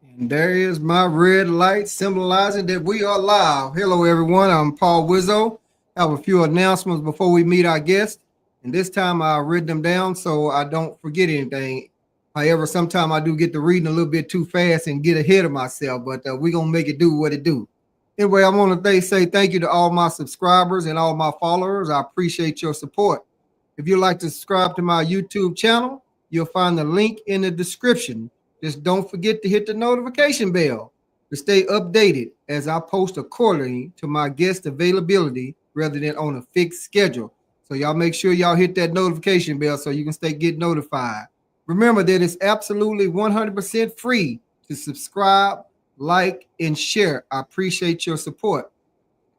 And there is my red light symbolizing that we are live. Hello, everyone. I'm Paul Wizzo. I have a few announcements before we meet our guest. And this time I read them down so I don't forget anything. However, sometimes I do get to reading a little bit too fast and get ahead of myself, but we're going to make it do what it do. Anyway, I want to say thank you to all my subscribers and all my followers. I appreciate your support. If you'd like to subscribe to my YouTube channel, you'll find the link in the description. Just don't forget to hit the notification bell to stay updated as I post accordingly to my guest availability rather than on a fixed schedule. So y'all make sure y'all hit that notification bell so you can get notified. Remember that it's absolutely 100% free to subscribe, like, and share. I appreciate your support.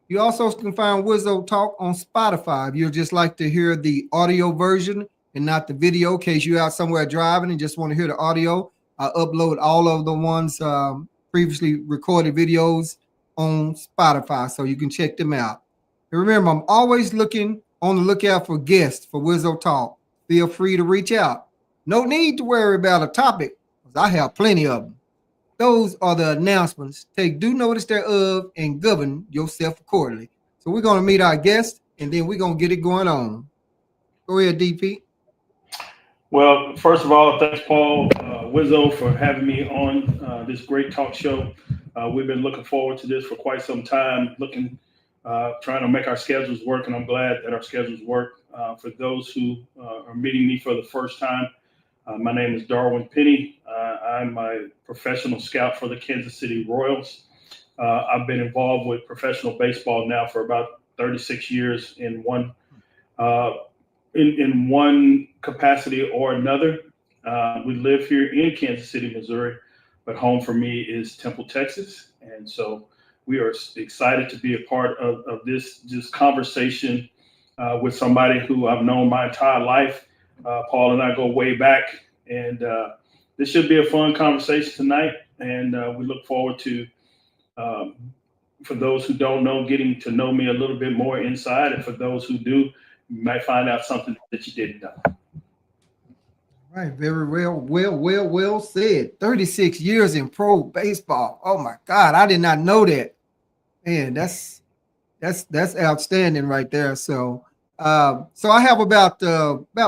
You also can find Wizzo Talk on Spotify if you'd just like to hear the audio version and not the video, in case you're out somewhere driving and just want to hear the audio. I upload all of the ones previously recorded videos on Spotify, so you can check them out. And remember, I'm always looking on the lookout for guests for Wizzo Talk. Feel free to reach out. No need to worry about a topic, because I have plenty of them. Those are the announcements. Take due notice thereof and govern yourself accordingly. So we're going to meet our guest, and then we're going to get it going on. Go ahead, DP. Well, first of all, thanks, Paul Wizzo, for having me on this great talk show. We've been looking forward to this for quite some time, trying to make our schedules work, and I'm glad that our schedules work. For those who are meeting me for the first time, my name is Darwin Penny. I'm a professional scout for the Kansas City Royals. I've been involved with professional baseball now for about 36 years uh, in one capacity or another. We live here in Kansas City, Missouri, but home for me is Temple, Texas. And so we are excited to be a part of this conversation with somebody who I've known my entire life. Paul and I go way back, and this should be a fun conversation tonight. And we look forward to, um, for those who don't know, getting to know me a little bit more inside. And for those who do, you might find out something that you didn't know. All right, very well said. 36 years in pro baseball. Oh my God, I did not know that. Man, that's outstanding right there. So I have about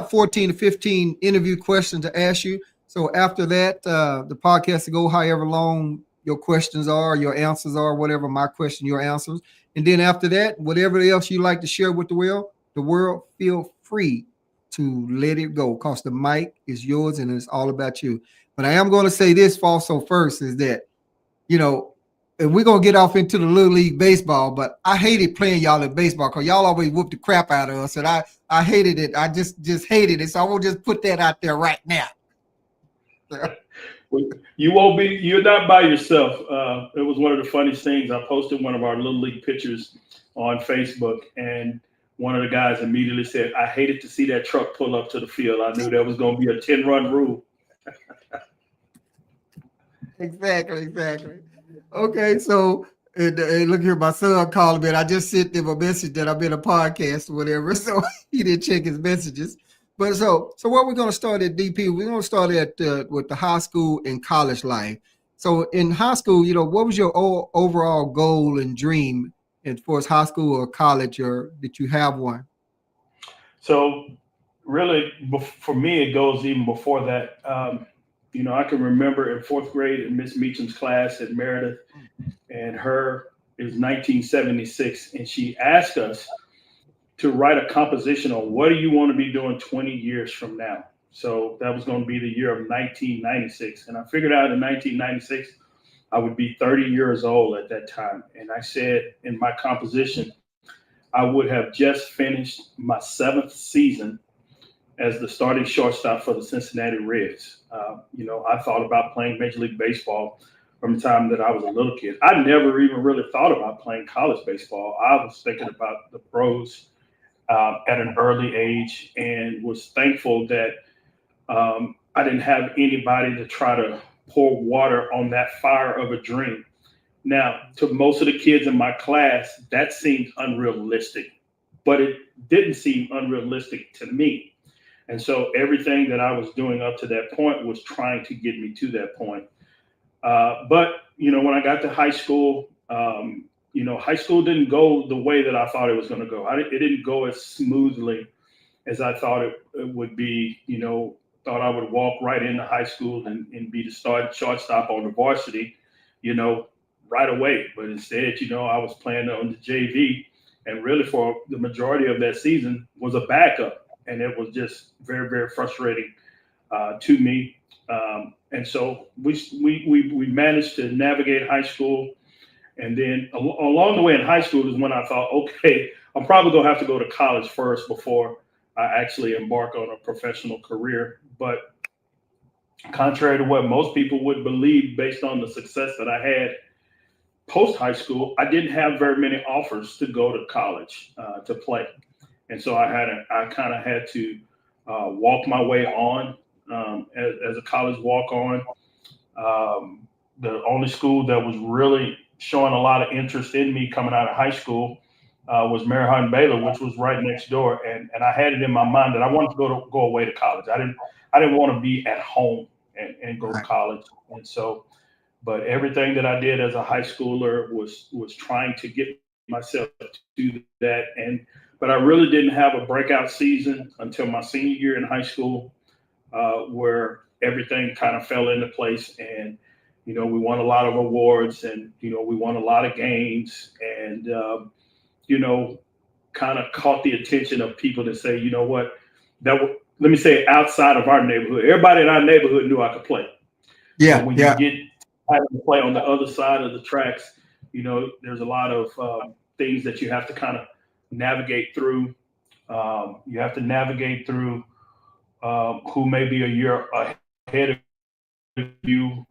14 to 15 interview questions to ask you. So after that, the podcast will go however long your questions are, your answers are, whatever my question, your answers. And then after that, whatever else you like to share with the world, feel free to let it go because the mic is yours and it's all about you. But I am going to say this also first is that, you know, and we're gonna get off into the little league baseball, but I hated playing y'all in baseball because y'all always whooped the crap out of us, and I hated it. I just hated it. So I will just put that out there right now. Well, you won't be. You're not by yourself. It was one of the funniest things. I posted one of our little league pictures on Facebook, and one of the guys immediately said, "I hated to see that truck pull up to the field. I knew there was going to be a 10-run rule." Exactly. Okay, so and look here, my son called me, and I just sent him a message that I'm in a podcast or whatever. So he didn't check his messages. But so where we're gonna start at DP? We're gonna start at with the high school and college life. So in high school, what was your overall goal and dream as far as high school or college, or did you have one? So really, for me, it goes even before that. I can remember in fourth grade in Miss Meacham's class at Meredith, and her it was 1976, and she asked us to write a composition on what do you want to be doing 20 years from now. So that was going to be the year of 1996, and I figured out in 1996 I would be 30 years old at that time, and I said in my composition I would have just finished my seventh season as the starting shortstop for the Cincinnati Reds. I thought about playing Major League Baseball from the time that I was a little kid. I never even really thought about playing college baseball. I was thinking about the pros at an early age and was thankful that I didn't have anybody to try to pour water on that fire of a dream. Now, to most of the kids in my class, that seemed unrealistic, but it didn't seem unrealistic to me. And so everything that I was doing up to that point was trying to get me to that point. But when I got to high school, high school didn't go the way that I thought it was going to go. It didn't go as smoothly as I thought it would be. Thought I would walk right into high school and be the shortstop on the varsity, right away. But instead, I was playing on the JV, and really for the majority of that season was a backup, and it was just very, very frustrating to me. And so we managed to navigate high school, and then along the way in high school is when I thought, okay, I'm probably gonna have to go to college first before I actually embark on a professional career. But contrary to what most people would believe, based on the success that I had post high school, I didn't have very many offers to go to college to play, and so I kind of had to walk my way on as a college walk on. The only school that was really showing a lot of interest in me coming out of high school was Mary Baylor, which was right next door, and I had it in my mind that I wanted to go away to college. I didn't want to be at home and go to college, and so. But everything that I did as a high schooler was trying to get myself to that, but I really didn't have a breakout season until my senior year in high school, where everything kind of fell into place, and we won a lot of awards, and we won a lot of games, and kind of caught the attention of people to say, what, let me say, outside of our neighborhood, everybody in our neighborhood knew I could play. Yeah, so when you get having to play on the other side of the tracks, there's a lot of things that you have to kind of navigate through. You have to navigate through who may be a year ahead of you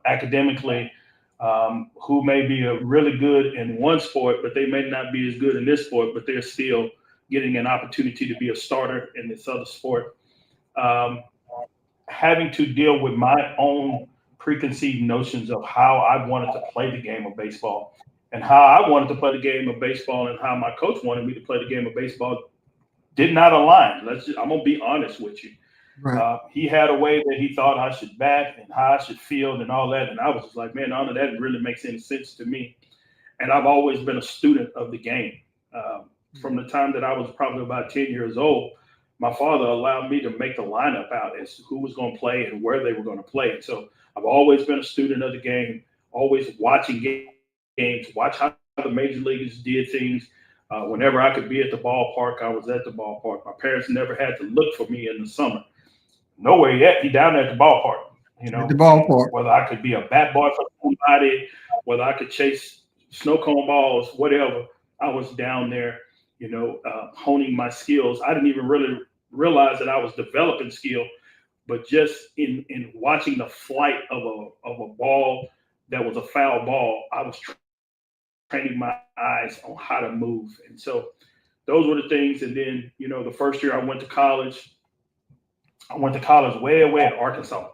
academically, who may be really good in one sport, but they may not be as good in this sport, but they're still getting an opportunity to be a starter in this other sport. Having to deal with my own preconceived notions of how I wanted to play the game of baseball, and how I wanted to play the game of baseball, and how my coach wanted me to play the game of baseball did not align. I'm gonna be honest with you. right. He had a way that he thought I should bat and how I should field and all that, and I was just like, man, none of that really makes any sense to me. And I've always been a student of the game. From the time that I was probably about 10 years old, my father allowed me to make the lineup out as to who was going to play and where they were going to play. And so I've always been a student of the game, always watching games, watch how the major leaguers did things. Whenever I could be at the ballpark, I was at the ballpark. My parents never had to look for me in the summer. Nowhere yet. He down there at the ballpark, At the ballpark. whether I could be a bat boy for somebody, whether I could chase snow cone balls, whatever. I was down there, honing my skills. I didn't even really realize that I was developing skill, but just in watching the flight of a ball that was a foul ball, I was training my eyes on how to move. And so those were the things. And then, the first year I went to college way away in Arkansas.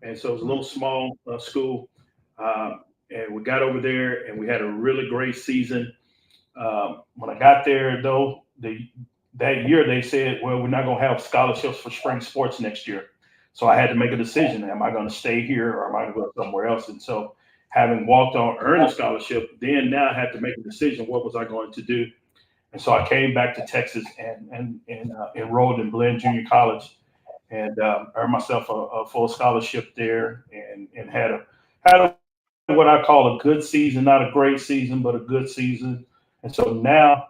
And so it was a little small school. And we got over there and we had a really great season. When I got there, though, that year they said, well, we're not going to have scholarships for spring sports next year. So I had to make a decision. Am I going to stay here or am I going to go somewhere else? And so having walked on, earned a scholarship, then now I had to make a decision. What was I going to do? And so I came back to Texas and enrolled in Blinn Junior College and earned myself a full scholarship there and had a what I call a good season, not a great season, but a good season. And so now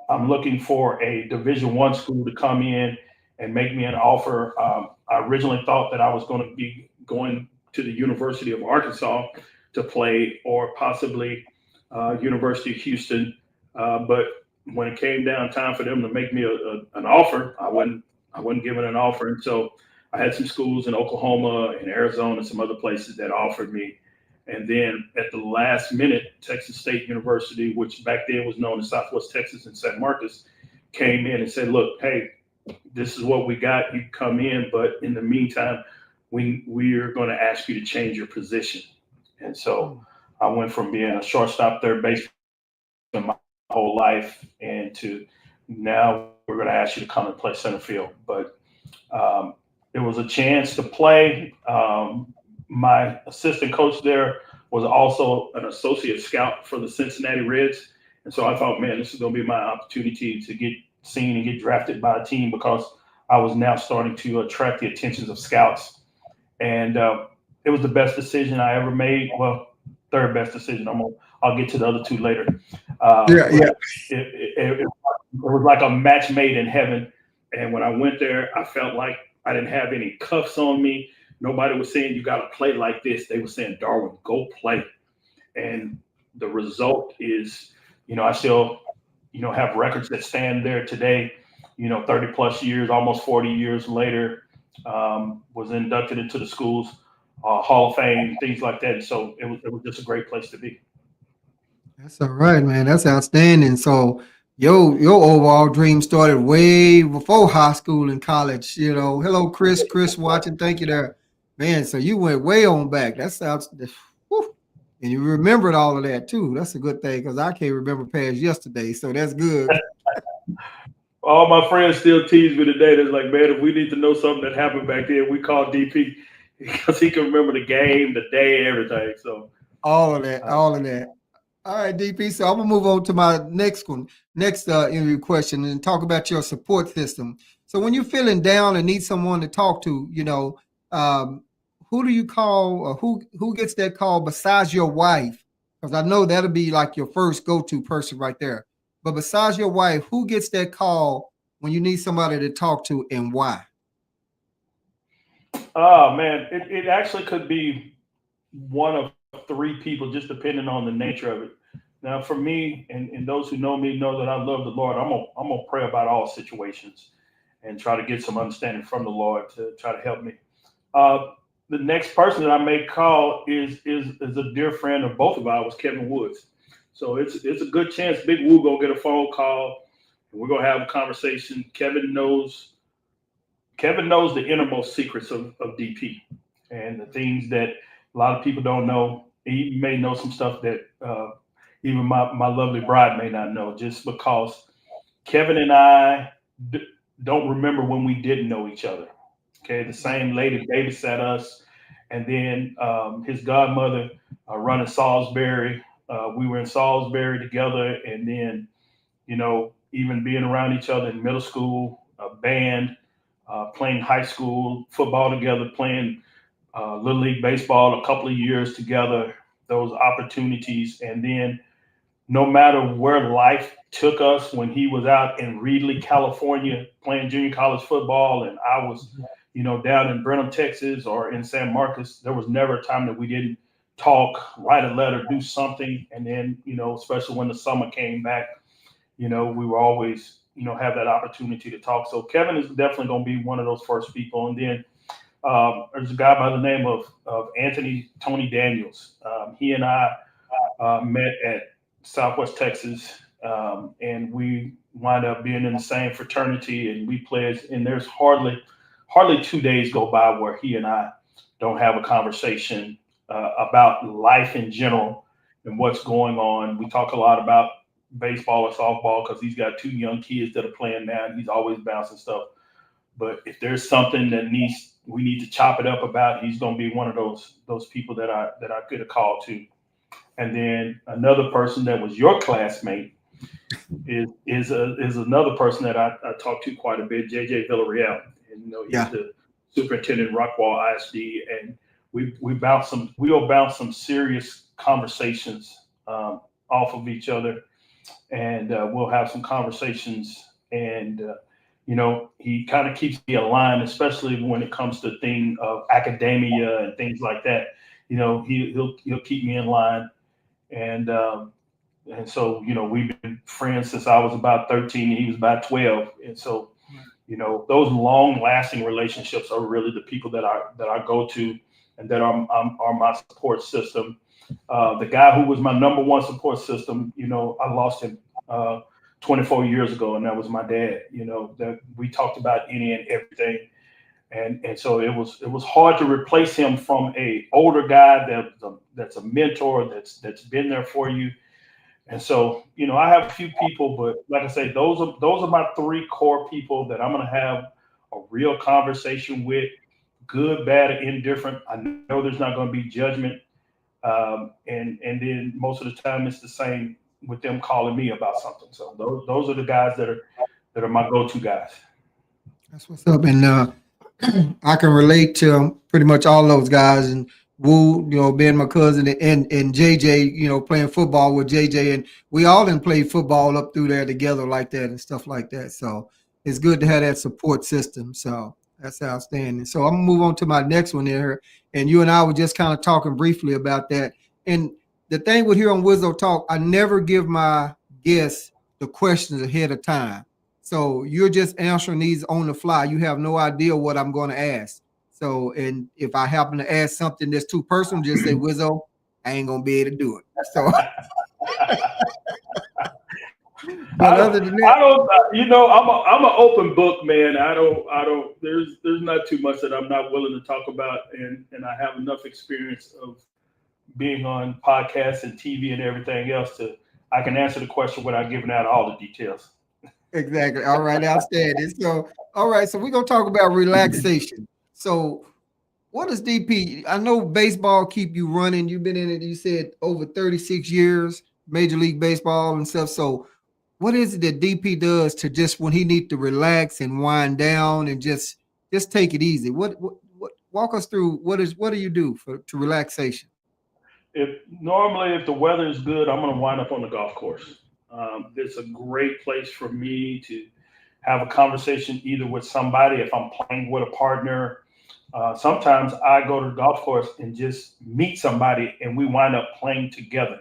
I'm looking for a Division I school to come in and make me an offer. I originally thought that I was going to be going to the University of Arkansas to play, or possibly University of Houston. But when it came down time for them to make me an offer, I wasn't given an offer. And so I had some schools in Oklahoma and Arizona and some other places that offered me. And then at the last minute, Texas State University, which back then was known as Southwest Texas and San Marcos, came in and said, look, hey, this is what we got. You come in, but in the meantime, we are going to ask you to change your position. And so I went from being a shortstop, third baseman my whole life, and to now we're going to ask you to come and play center field. But it was a chance to play. my assistant coach there was also an associate scout for the Cincinnati Reds. And so I thought, man, this is going to be my opportunity to get seen and get drafted by a team, because I was now starting to attract the attentions of scouts. And it was the best decision I ever made. Well, third best decision. I'll get to the other two later. Yeah. It was like a match made in heaven. And when I went there, I felt like I didn't have any cuffs on me. Nobody was saying you got to play like this. They were saying, Darwin, go play. And the result is, I still, have records that stand there today, 30 plus years, almost 40 years later, was inducted into the school's Hall of Fame, things like that. So it was just a great place to be. That's all right, man. That's outstanding. So your overall dream started way before high school and college. Hello, Chris. Chris watching. Thank you there, man. So you went way on back. That sounds, whew. And you remembered all of that too. That's a good thing, because I can't remember past yesterday. So that's good. All my friends still tease me today. They're like, man, if we need to know something that happened back then, we call DP, because he can remember the game, the day, everything. So all of that. All right, DP. So I'm gonna move on to my next interview question, and talk about your support system. So when you're feeling down and need someone to talk to, who do you call, or who gets that call besides your wife? Because I know that'll be like your first go-to person right there. But besides your wife, who gets that call when you need somebody to talk to, and why? oh man, it actually could be one of three people, just depending on the nature of it. Now, for me, and those who know me know that I love the Lord. I'm gonna pray about all situations and try to get some understanding from the Lord to try to help me. Uh, the next person that I may call is a dear friend of both of ours, Kevin Woods. So it's a good chance Big Woo gonna get a phone call, and we're gonna have a conversation. Kevin knows the innermost secrets of DP, and the things that a lot of people don't know. He may know some stuff that even my lovely bride may not know, just because Kevin and I don't remember when we didn't know each other. Okay, the same lady babysat us, and then his godmother running Salisbury. We were in Salisbury together, and then even being around each other in middle school, band, playing high school football together, playing Little League Baseball a couple of years together, those opportunities. And then no matter where life took us, when he was out in Reedley, California, playing junior college football, and I was, down in Brenham, Texas, or in San Marcos, there was never a time that we didn't talk, write a letter, do something. And then, especially when the summer came back, we were always, have that opportunity to talk. So Kevin is definitely going to be one of those first people. And then there's a guy by the name of Anthony Tony Daniels. He and I met at Southwest Texas, and we wind up being in the same fraternity, and we pledged. And there's hardly 2 days go by where he and I don't have a conversation about life in general and what's going on. We talk a lot about baseball or softball, because he's got two young kids that are playing now, and he's always bouncing stuff. But if there's something that we need to chop it up about, he's going to be one of those people that I get a call to. And then another person that was your classmate is another person that I talk to quite a bit, JJ Villarreal. And he's the superintendent at Rockwall ISD, and we'll bounce some serious conversations off of each other, and we'll have some conversations. And he kind of keeps me aligned, especially when it comes to things of academia and things like that. He'll keep me in line. And so, we've been friends since I was about 13 and he was about 12. And so, those long lasting relationships are really the people that I go to, and that are my support system. The guy who was my number one support system, I lost him 24 years ago, and that was my dad. That we talked about any and everything. And so it was hard to replace him from a older guy that's a mentor, that's been there for you. And so, I have a few people, but like I say, those are my three core people that I'm going to have a real conversation with, good, bad, or indifferent. I know there's not going to be judgment. And then most of the time it's the same with them calling me about something. So those are the guys that are my go-to guys. That's what's up. And I can relate to pretty much all those guys. And Wu, being my cousin, and JJ, playing football with JJ, and we all didn't play football up through there together like that and stuff like that. So it's good to have that support system. So that's outstanding. So I'm gonna move on to my next one here. And you and I were just kind of talking briefly about that. And the thing with here on Wizzo Talk, I never give my guests the questions ahead of time. So you're just answering these on the fly. You have no idea what I'm going to ask. So, and if I happen to ask something that's too personal, just say, Wizzo, I ain't going to be able to do it. So, but other than that, I don't, I'm an open book, man. I don't, there's not too much that I'm not willing to talk about. And I have enough experience of being on podcasts and TV and everything else I can answer the question without giving out all the details. Exactly. All right, outstanding. So, all right, so we're gonna talk about relaxation. So, what is DP? I know baseball keep you running. You've been in it, you said over 36 years, Major League Baseball and stuff. So, what is it that DP does to just when he needs to relax and wind down and just take it easy? What walk us through what do you do to relaxation? If the weather is good, I'm gonna wind up on the golf course. It's a great place for me to have a conversation either with somebody if I'm playing with a partner. Sometimes I go to the golf course and just meet somebody and we wind up playing together,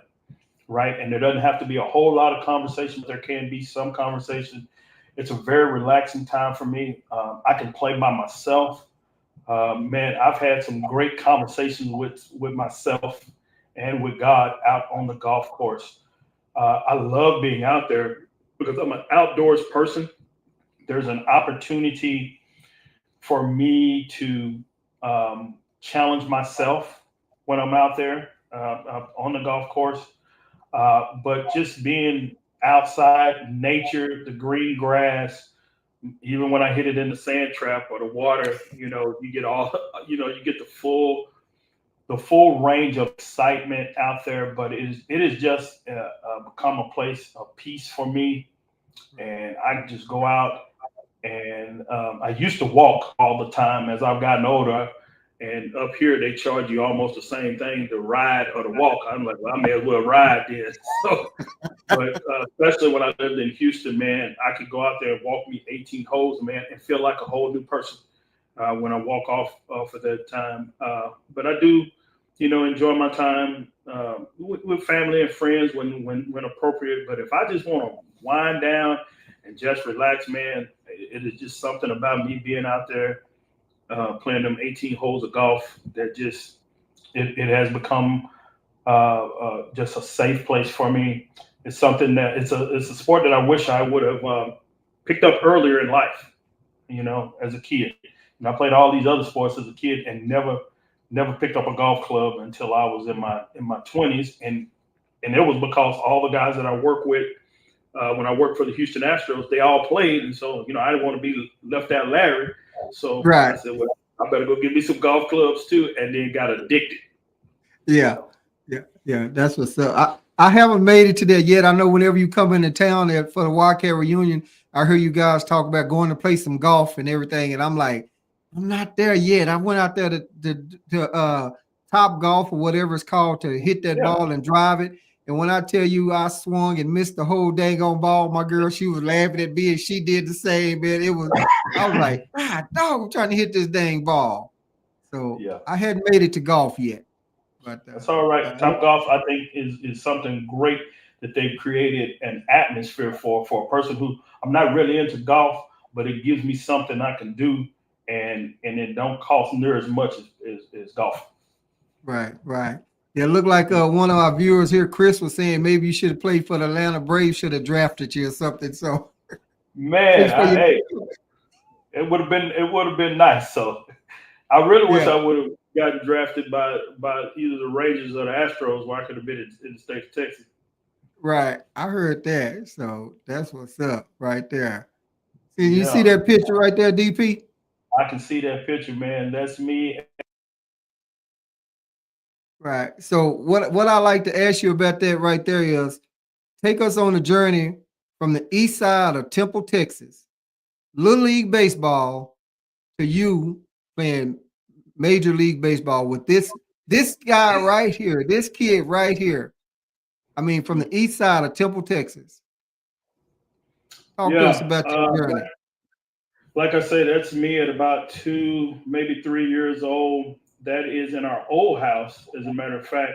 right? And there doesn't have to be a whole lot of conversation, but there can be some conversation. It's a very relaxing time for me. I can play by myself. Man, I've had some great conversations with myself and with God out on the golf course. I love being out there because I'm an outdoors person. There's an opportunity for me to challenge myself when I'm out there on the golf course. But just being outside, nature, the green grass, even when I hit it in the sand trap or the water, you get you get the full range of excitement out there, but it is just become a place of peace for me. And I just go out and I used to walk all the time as I've gotten older. And up here, they charge you almost the same thing to ride or to walk. I'm like, well, I may as well ride then. So, but especially when I lived in Houston, man, I could go out there and walk me 18 holes, man, and feel like a whole new person when I walk off of that time. But I do, enjoy my time with family and friends when appropriate. But if I just want to wind down and just relax, man, it is just something about me being out there playing them 18 holes of golf that just it has become just a safe place for me. It's something that it's a sport that I wish I would have picked up earlier in life, as a kid. And I played all these other sports as a kid and never picked up a golf club until I was in my 20s. And it was because all the guys that I work with when I worked for the Houston Astros, they all played. And so, I didn't want to be left out Larry. So Right. I said, well, I better go get me some golf clubs too. And then got addicted. Yeah. Yeah. That's what's up. I haven't made it to that yet. I know whenever you come into town for the Wildcat reunion, I hear you guys talk about going to play some golf and everything. And I'm like, I'm not there yet. I went out there to Top Golf or whatever it's called to hit that ball and drive it. And when I tell you I swung and missed the whole dang on ball, my girl, she was laughing at me and she did the same, man. I was like, dog, I'm trying to hit this dang ball. So I hadn't made it to golf yet. But that's all right. Top Golf, I think, is something great that they've created an atmosphere for a person who I'm not really into golf, but it gives me something I can do and it don't cost near as much as golf. Right. Yeah, it looked like one of our viewers here, Chris, was saying maybe you should have played for the Atlanta Braves, should have drafted you or something. So, man, hey, it would have been nice. So, I really wish I would have gotten drafted by either the Rangers or the Astros, where I could have been in the state of Texas. Right, I heard that. So that's what's up right there. See, you see that picture right there, DP? I can see that picture, man. That's me. Right. So what I like to ask you about that right there is take us on a journey from the east side of Temple, Texas, Little League Baseball, to you playing Major League Baseball with this guy right here, this kid right here. I mean, from the east side of Temple, Texas. Talk to us Yeah. about your journey. Like I say, that's me at about 2, maybe 3 years old. That is in our old house. As a matter of fact,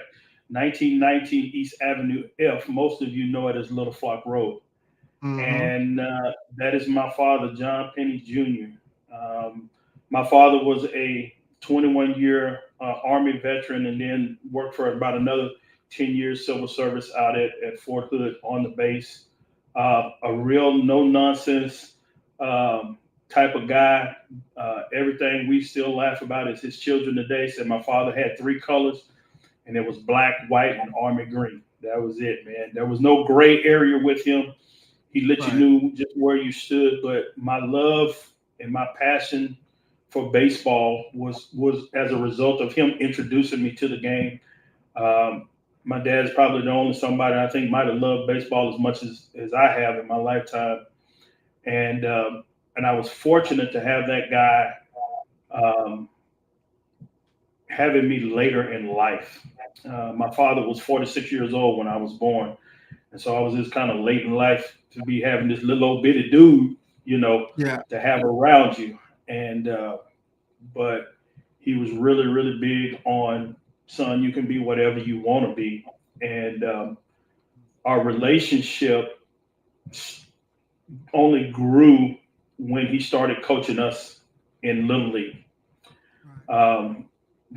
1919 East Avenue F. Most of you know it as Little Flock Road. Mm-hmm. And that is my father, John Penny Jr. My father was a 21-year Army veteran and then worked for about another 10 years civil service out at Fort Hood on the base. A real no nonsense type of guy. Everything we still laugh about is his children today. Said my father had 3 colors, and it was black, white, and army green. That was it, man. There was no gray area with him. He let you Right. know just where you stood. But my love and my passion for baseball was as a result of him introducing me to the game. My dad's probably the only somebody I think might have loved baseball as much as I have in my lifetime. And I was fortunate to have that guy um, having me later in life. My father was 46 years old when I was born. And so I was just kind of late in life to be having this little old bitty dude, Yeah. to have around you. And, but he was really, really big on, son, you can be whatever you want to be. And our relationship only grew when he started coaching us in Little League. Right.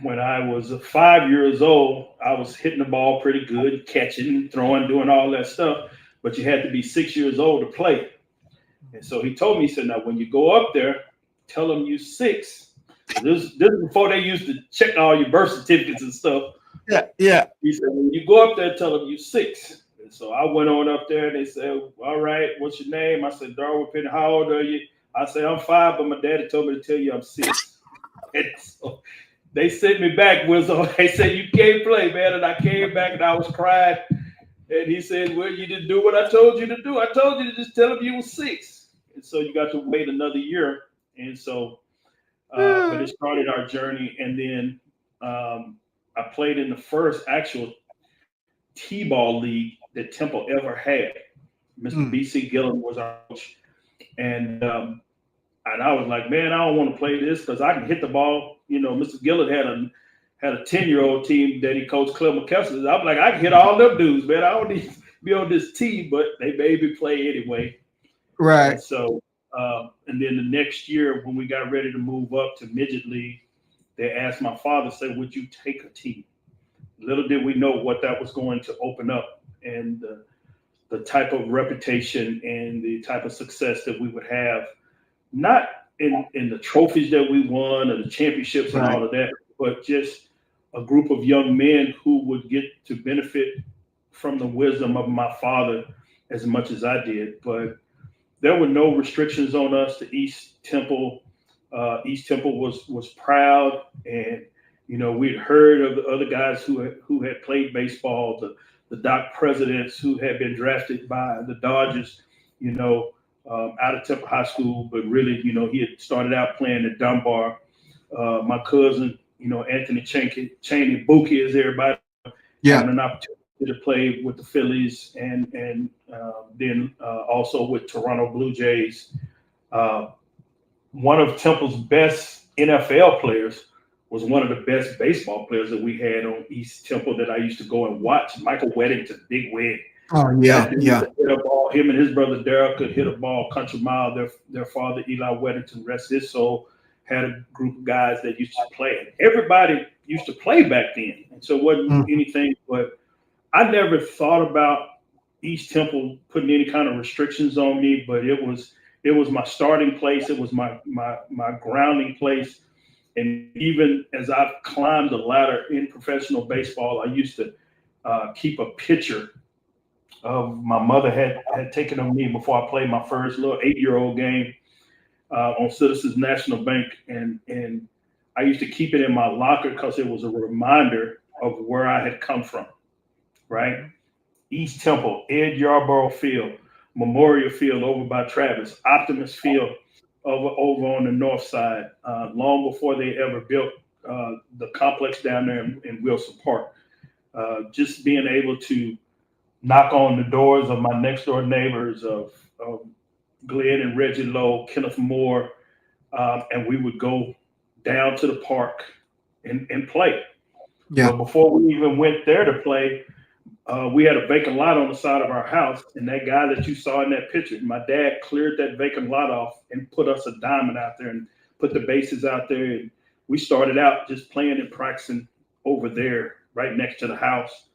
When I was 5 years old, I was hitting the ball pretty good, catching, throwing, doing all that stuff. But you had to be 6 years old to play. And so he told me, he said, now when you go up there, tell them you 6. This is before they used to check all your birth certificates and stuff. Yeah. Yeah. He said, when you go up there, tell them you 6. And so I went on up there and they said, all right, what's your name? I said, Darwin Penny, how old are you? I said, I'm 5, but my daddy told me to tell you I'm 6. And so they sent me back, Wizzo. They said, you can't play, man. And I came back and I was crying. And he said, well, you didn't do what I told you to do. I told you to just tell him you were 6. And so you got to wait another year. And so, but it started our journey. And then I played in the first actual T-ball league that Temple ever had. Mr. Mm. B.C. Gillen was our coach. And I was like, man, I don't want to play this because I can hit the ball. Mr. Gillett had a 10-year-old team that he coached, Clem McKesson. I'm like, I can hit all them dudes, man. I don't need to be on this team, but they made me play anyway. Right. And so, and then the next year when we got ready to move up to midget league, they asked my father, said, would you take a team? Little did we know what that was going to open up and the type of reputation and the type of success that we would have. Not in the trophies that we won or the championships and Right. all of that, but just a group of young men who would get to benefit from the wisdom of my father as much as I did. But there were no restrictions on us. The East Temple was proud, and we'd heard of the other guys who had played baseball, the Doc Presidents who had been drafted by the Dodgers, out of Temple High School, but really, he had started out playing at Dunbar. My cousin, Anthony Chaney Buki, as everybody, having Yeah. an opportunity to play with the Phillies and then also with Toronto Blue Jays. One of Temple's best NFL players was one of the best baseball players that we had on East Temple that I used to go and watch, Michael Weddington, Big Wed. Oh yeah. That dude Yeah. could hit a ball. Him and his brother Daryl could hit a ball country mile. Their father Eli Weddington, rest his soul, had a group of guys that used to play. And everybody used to play back then, and so it wasn't Mm. anything. But I never thought about East Temple putting any kind of restrictions on me. But it was my starting place. It was my grounding place. And even as I've climbed the ladder in professional baseball, I used to keep a picture of my mother had taken of me before I played my first little 8-year-old game. on Citizens National Bank, and I used to keep it in my locker because it was a reminder of where I had come from. Right, East Temple, Ed Yarborough Field, Memorial Field over by Travis, Optimus Field over on the north side, long before they ever built the complex down there in Wilson Park. Just being able to knock on the doors of my next door neighbors of Glenn and Reggie Lowe, Kenneth Moore, and we would go down to the park and play. Yeah. But before we even went there to play, we had a vacant lot on the side of our house, and that guy that you saw in that picture, my dad cleared that vacant lot off and put us a diamond out there and put the bases out there. And we started out just playing and practicing over there right next to the house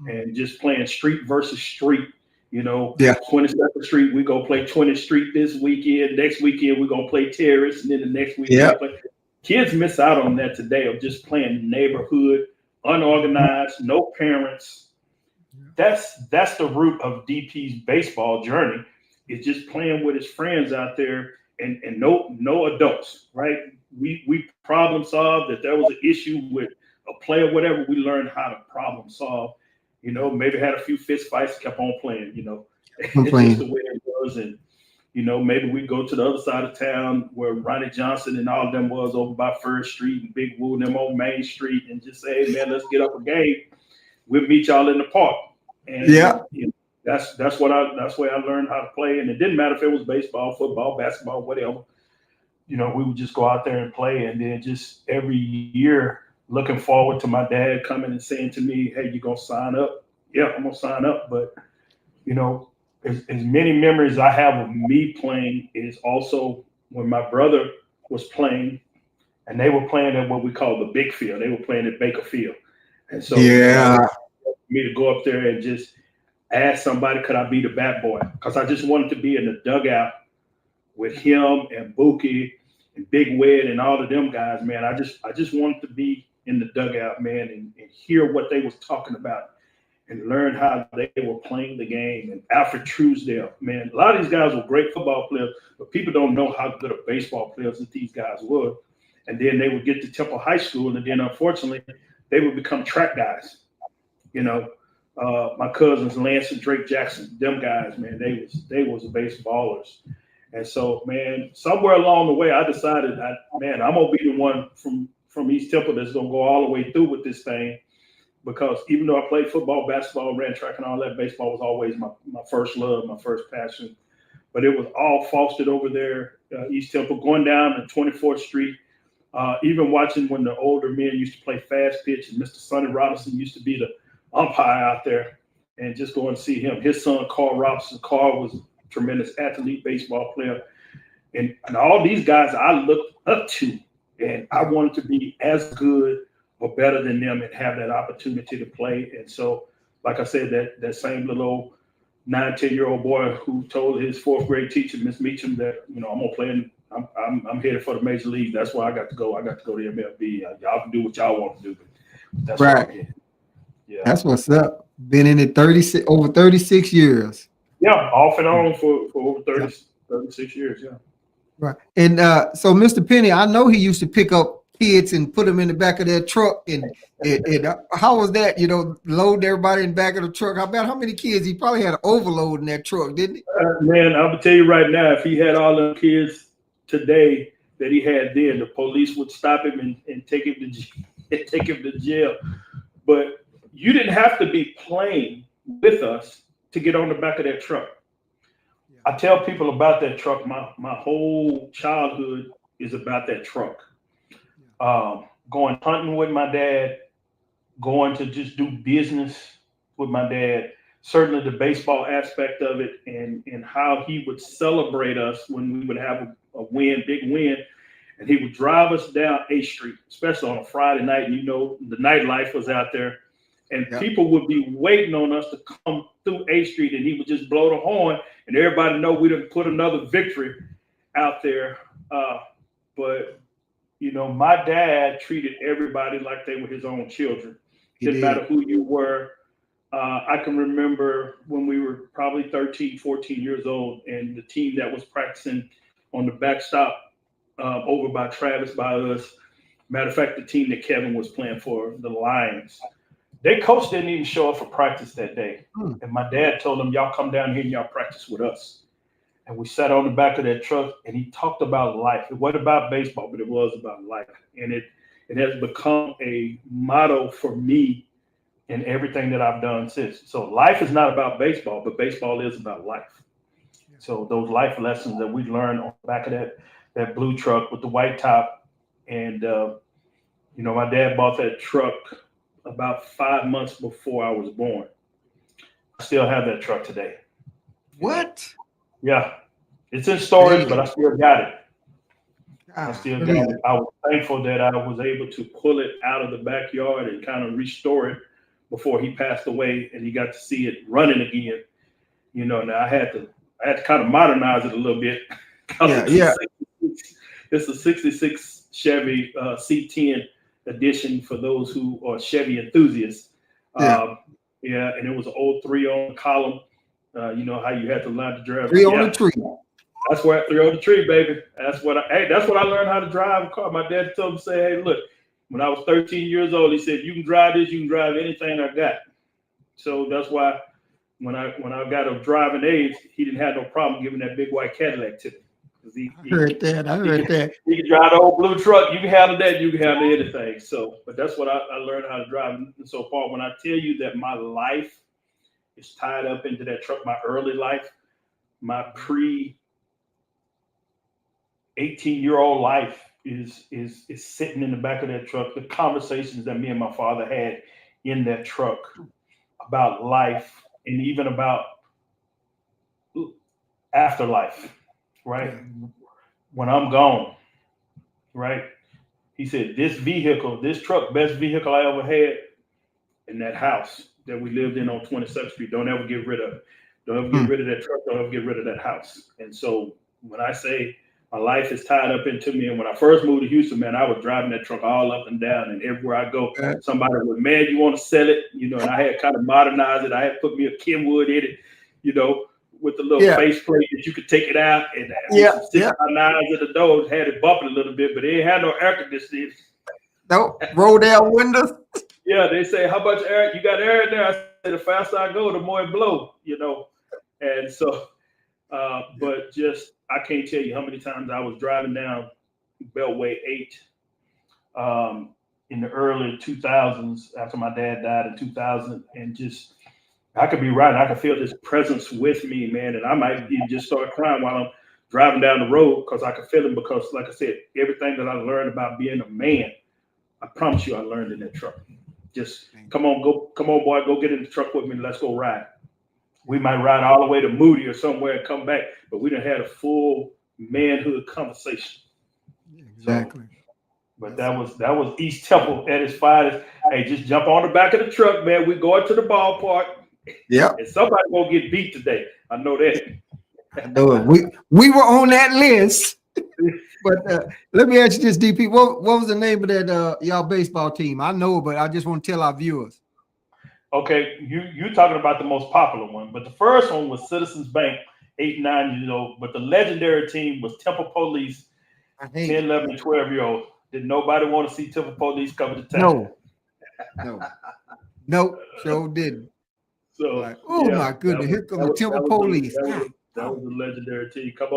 and just playing street versus street. You know, 22nd Street, we go play 20th Street this weekend. Next weekend, we're going to play Terrace. And then the next weekend, play. Kids miss out on that today of just playing neighborhood, unorganized, no parents. That's the root of DP's baseball journey, is just playing with his friends out there and no adults, right? We problem solved. If there was an issue with a player, whatever, we learned how to problem solve. You know, maybe had a few fist fights, kept on playing, you know. It's just the way it was. And, you know, maybe we go to the other side of town where Ronnie Johnson and all of them was over by First Street and Big Woo and them on Main Street and just say, hey, man, let's get up a game. We'll meet y'all in the park. And you know, that's where I learned how to play. And it didn't matter if it was baseball, football, basketball, whatever. You know, we would just go out there and play. And then just every year looking forward to my dad coming and saying to me, hey, you gonna sign up? Yeah, I'm gonna sign up. But, you know, as many memories I have of me playing is also when my brother was playing and they were playing at what we call the big field. They were playing at Baker Field. And so me to go up there and just ask somebody, could I be the bat boy? Because I just wanted to be in the dugout with him and Buki and Big Wed and all of them guys, man. I just wanted to be in the dugout, man, and hear what they was talking about and learn how they were playing the game. And Alfred Truesdale, man, a lot of these guys were great football players, but people don't know how good of baseball players that these guys were. And then they would get to Temple High School, and then unfortunately, they would become track guys. You know, my cousins, Lance and Drake Jackson, them guys, man, they was baseballers. And so, man, somewhere along the way, I decided, I'm gonna be the one from East Temple that's gonna go all the way through with this thing, because even though I played football, basketball, ran track and all that, baseball was always my first love, my first passion. But it was all fostered over there, East Temple, going down to 24th Street. Even watching when the older men used to play fast pitch, and Mr. Sonny Robinson used to be the umpire out there, and just going to see him. His son, Carl Robinson. Carl was a tremendous athlete, baseball player. And all these guys I looked up to, and I wanted to be as good or better than them and have that opportunity to play. And so, like I said, that same little old 9-10-year-old boy who told his fourth grade teacher, Miss Meacham, that, you know, I'm going to play in, I'm headed for the major league. That's why I got to go. I got to go to MLB. Y'all can do what y'all want to do, but that's right. What yeah, that's what's up. Been in it over 36 years. Yeah, off and on for over 36 years. Yeah. Right. And so, Mr. Penny, I know he used to pick up kids and put them in the back of their truck. And how was that? You know, load everybody in the back of the truck. How many kids? He probably had an overload in that truck, didn't he? Man, I'm gonna tell you right now, if he had all them kids today that he had then, the police would stop him and take him to jail. But you didn't have to be playing with us to get on the back of that truck. Yeah. I tell people about that truck. My whole childhood is about that truck. Yeah. Going hunting with my dad, going to just do business with my dad. Certainly the baseball aspect of it, and how he would celebrate us when we would have a win, big win. And he would drive us down A Street, especially on a Friday night. And, you know, the nightlife was out there. And people would be waiting on us to come through A Street, and he would just blow the horn, and everybody know we done put another victory out there. But, you know, my dad treated everybody like they were his own children. Didn't matter who you were. I can remember when we were probably 13, 14 years old, and the team that was practicing on the backstop over by Travis, by us. Matter of fact, the team that Kevin was playing for, the Lions, their coach didn't even show up for practice that day. And my dad told them, y'all come down here and y'all practice with us. And we sat on the back of that truck, and he talked about life. It wasn't about baseball, but it was about life. And it has become a motto for me in everything that I've done since. So life is not about baseball, but baseball is about life. So those life lessons that we learned on the back of that blue truck with the white top. And, my dad bought that truck about 5 months before I was born. I still have that truck today. What? Yeah. It's in storage, but I still got it. I still got it. I was thankful that I was able to pull it out of the backyard and kind of restore it before he passed away, and he got to see it running again. Now I had to kind of modernize it a little bit. It's a 66 Chevy C10 edition for those who are Chevy enthusiasts. And it was an old 3 on the column. You know how you had to learn to drive. 3 on the tree. That's where 3 on the tree, baby. That's what I learned how to drive a car. My dad told me, say, hey, look, when I was 13 years old, he said, you can drive this, you can drive anything I got. So that's why when I got a driving age, he didn't have no problem giving that big white Cadillac to me. I heard that. You can drive the old blue truck. You can handle that. You can handle anything. So, but that's what I learned how to drive. And so, Paul, when I tell you that my life is tied up into that truck, my early life, my pre-18-year-old life is sitting in the back of that truck. The conversations that me and my father had in that truck about life and even about afterlife. Right. When I'm gone, right. He said, this truck, best vehicle I ever had in that house that we lived in on 27th Street. Don't ever get rid of it. Don't ever get rid of that truck. Don't ever get rid of that house. And so when I say my life is tied up into me, and when I first moved to Houston, man, I was driving that truck all up and down, and everywhere I go, somebody was, man, you want to sell it? And I had kind of modernized it. I had put me a Kenwood in it, with the little face plate that you could take it out, and some 6x9s at the door, had it bumping a little bit, but it ain't had no air conditioning. No, roll down windows. Yeah, they say, how much air? You got air in there? I say, the faster I go, the more it blow, And so, but just, I can't tell you how many times I was driving down Beltway 8 in the early 2000s after my dad died in 2000, and just, I could be riding. I could feel this presence with me, man. And I might even just start crying while I'm driving down the road because I could feel him. Because, like I said, everything that I learned about being a man, I promise you I learned in that truck. Just come on, boy, go get in the truck with me and let's go ride. We might ride all the way to Moody or somewhere and come back, but we done had a full manhood conversation. Exactly. So, but that was East Temple at its finest. Hey, just jump on the back of the truck, man. We going to the ballpark. Yeah. And somebody gonna get beat today. I know that. I know it. We were on that list. But let me ask you this, DP. What was the name of that y'all baseball team? I know, but I just want to tell our viewers. Okay, you're talking about the most popular one, but the first one was Citizens Bank, 8, 9 years old. But the legendary team was Temple Police, 10, 11, and 12-year-old. Did nobody want to see Temple Police cover the town? No, sure didn't. So, my goodness, here come the Temple Police. That was a legendary team. Come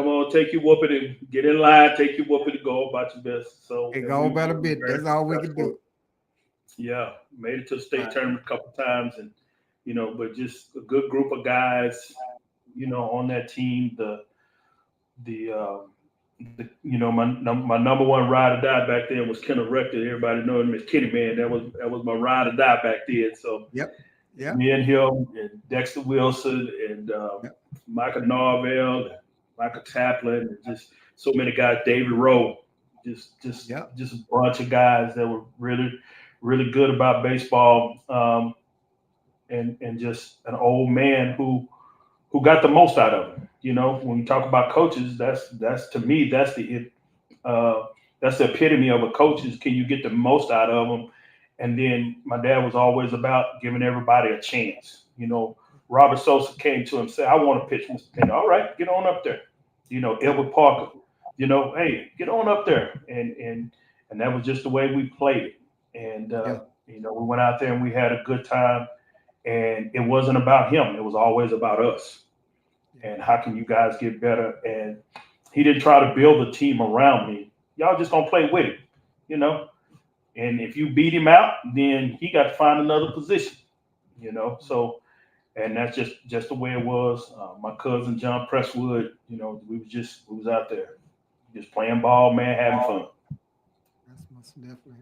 on, take your whooping and get in line, take your whooping and go about your best. So go about a bit. That's all we can do. Yeah, made it to the state tournament a couple times, and but just a good group of guys, on that team. My number one ride or die back then was Kenneth Rector. Everybody know him as Kenny Man. That was my ride or die back then. So me and him and Dexter Wilson and Michael Norvell, and Michael Taplin, and just so many guys. David Rowe, just a bunch of guys that were really, really good about baseball, and just an old man who got the most out of it. When we talk about coaches, that's to me, that's the epitome of a coach is, can you get the most out of them? And then my dad was always about giving everybody a chance. Robert Sosa came to him and said, I want to pitch, Mr. Penny. All right, get on up there. Edward Parker, hey, get on up there, and that was just the way we played it. And Yeah. we went out there and we had a good time, and it wasn't about him; it was always about us. And how can you guys get better? And he didn't try to build a team around me. Y'all just gonna play with him, you know. And if you beat him out, then he got to find another position. So, and that's just the way it was. My cousin John Presswood, we was out there just playing ball, man, having fun.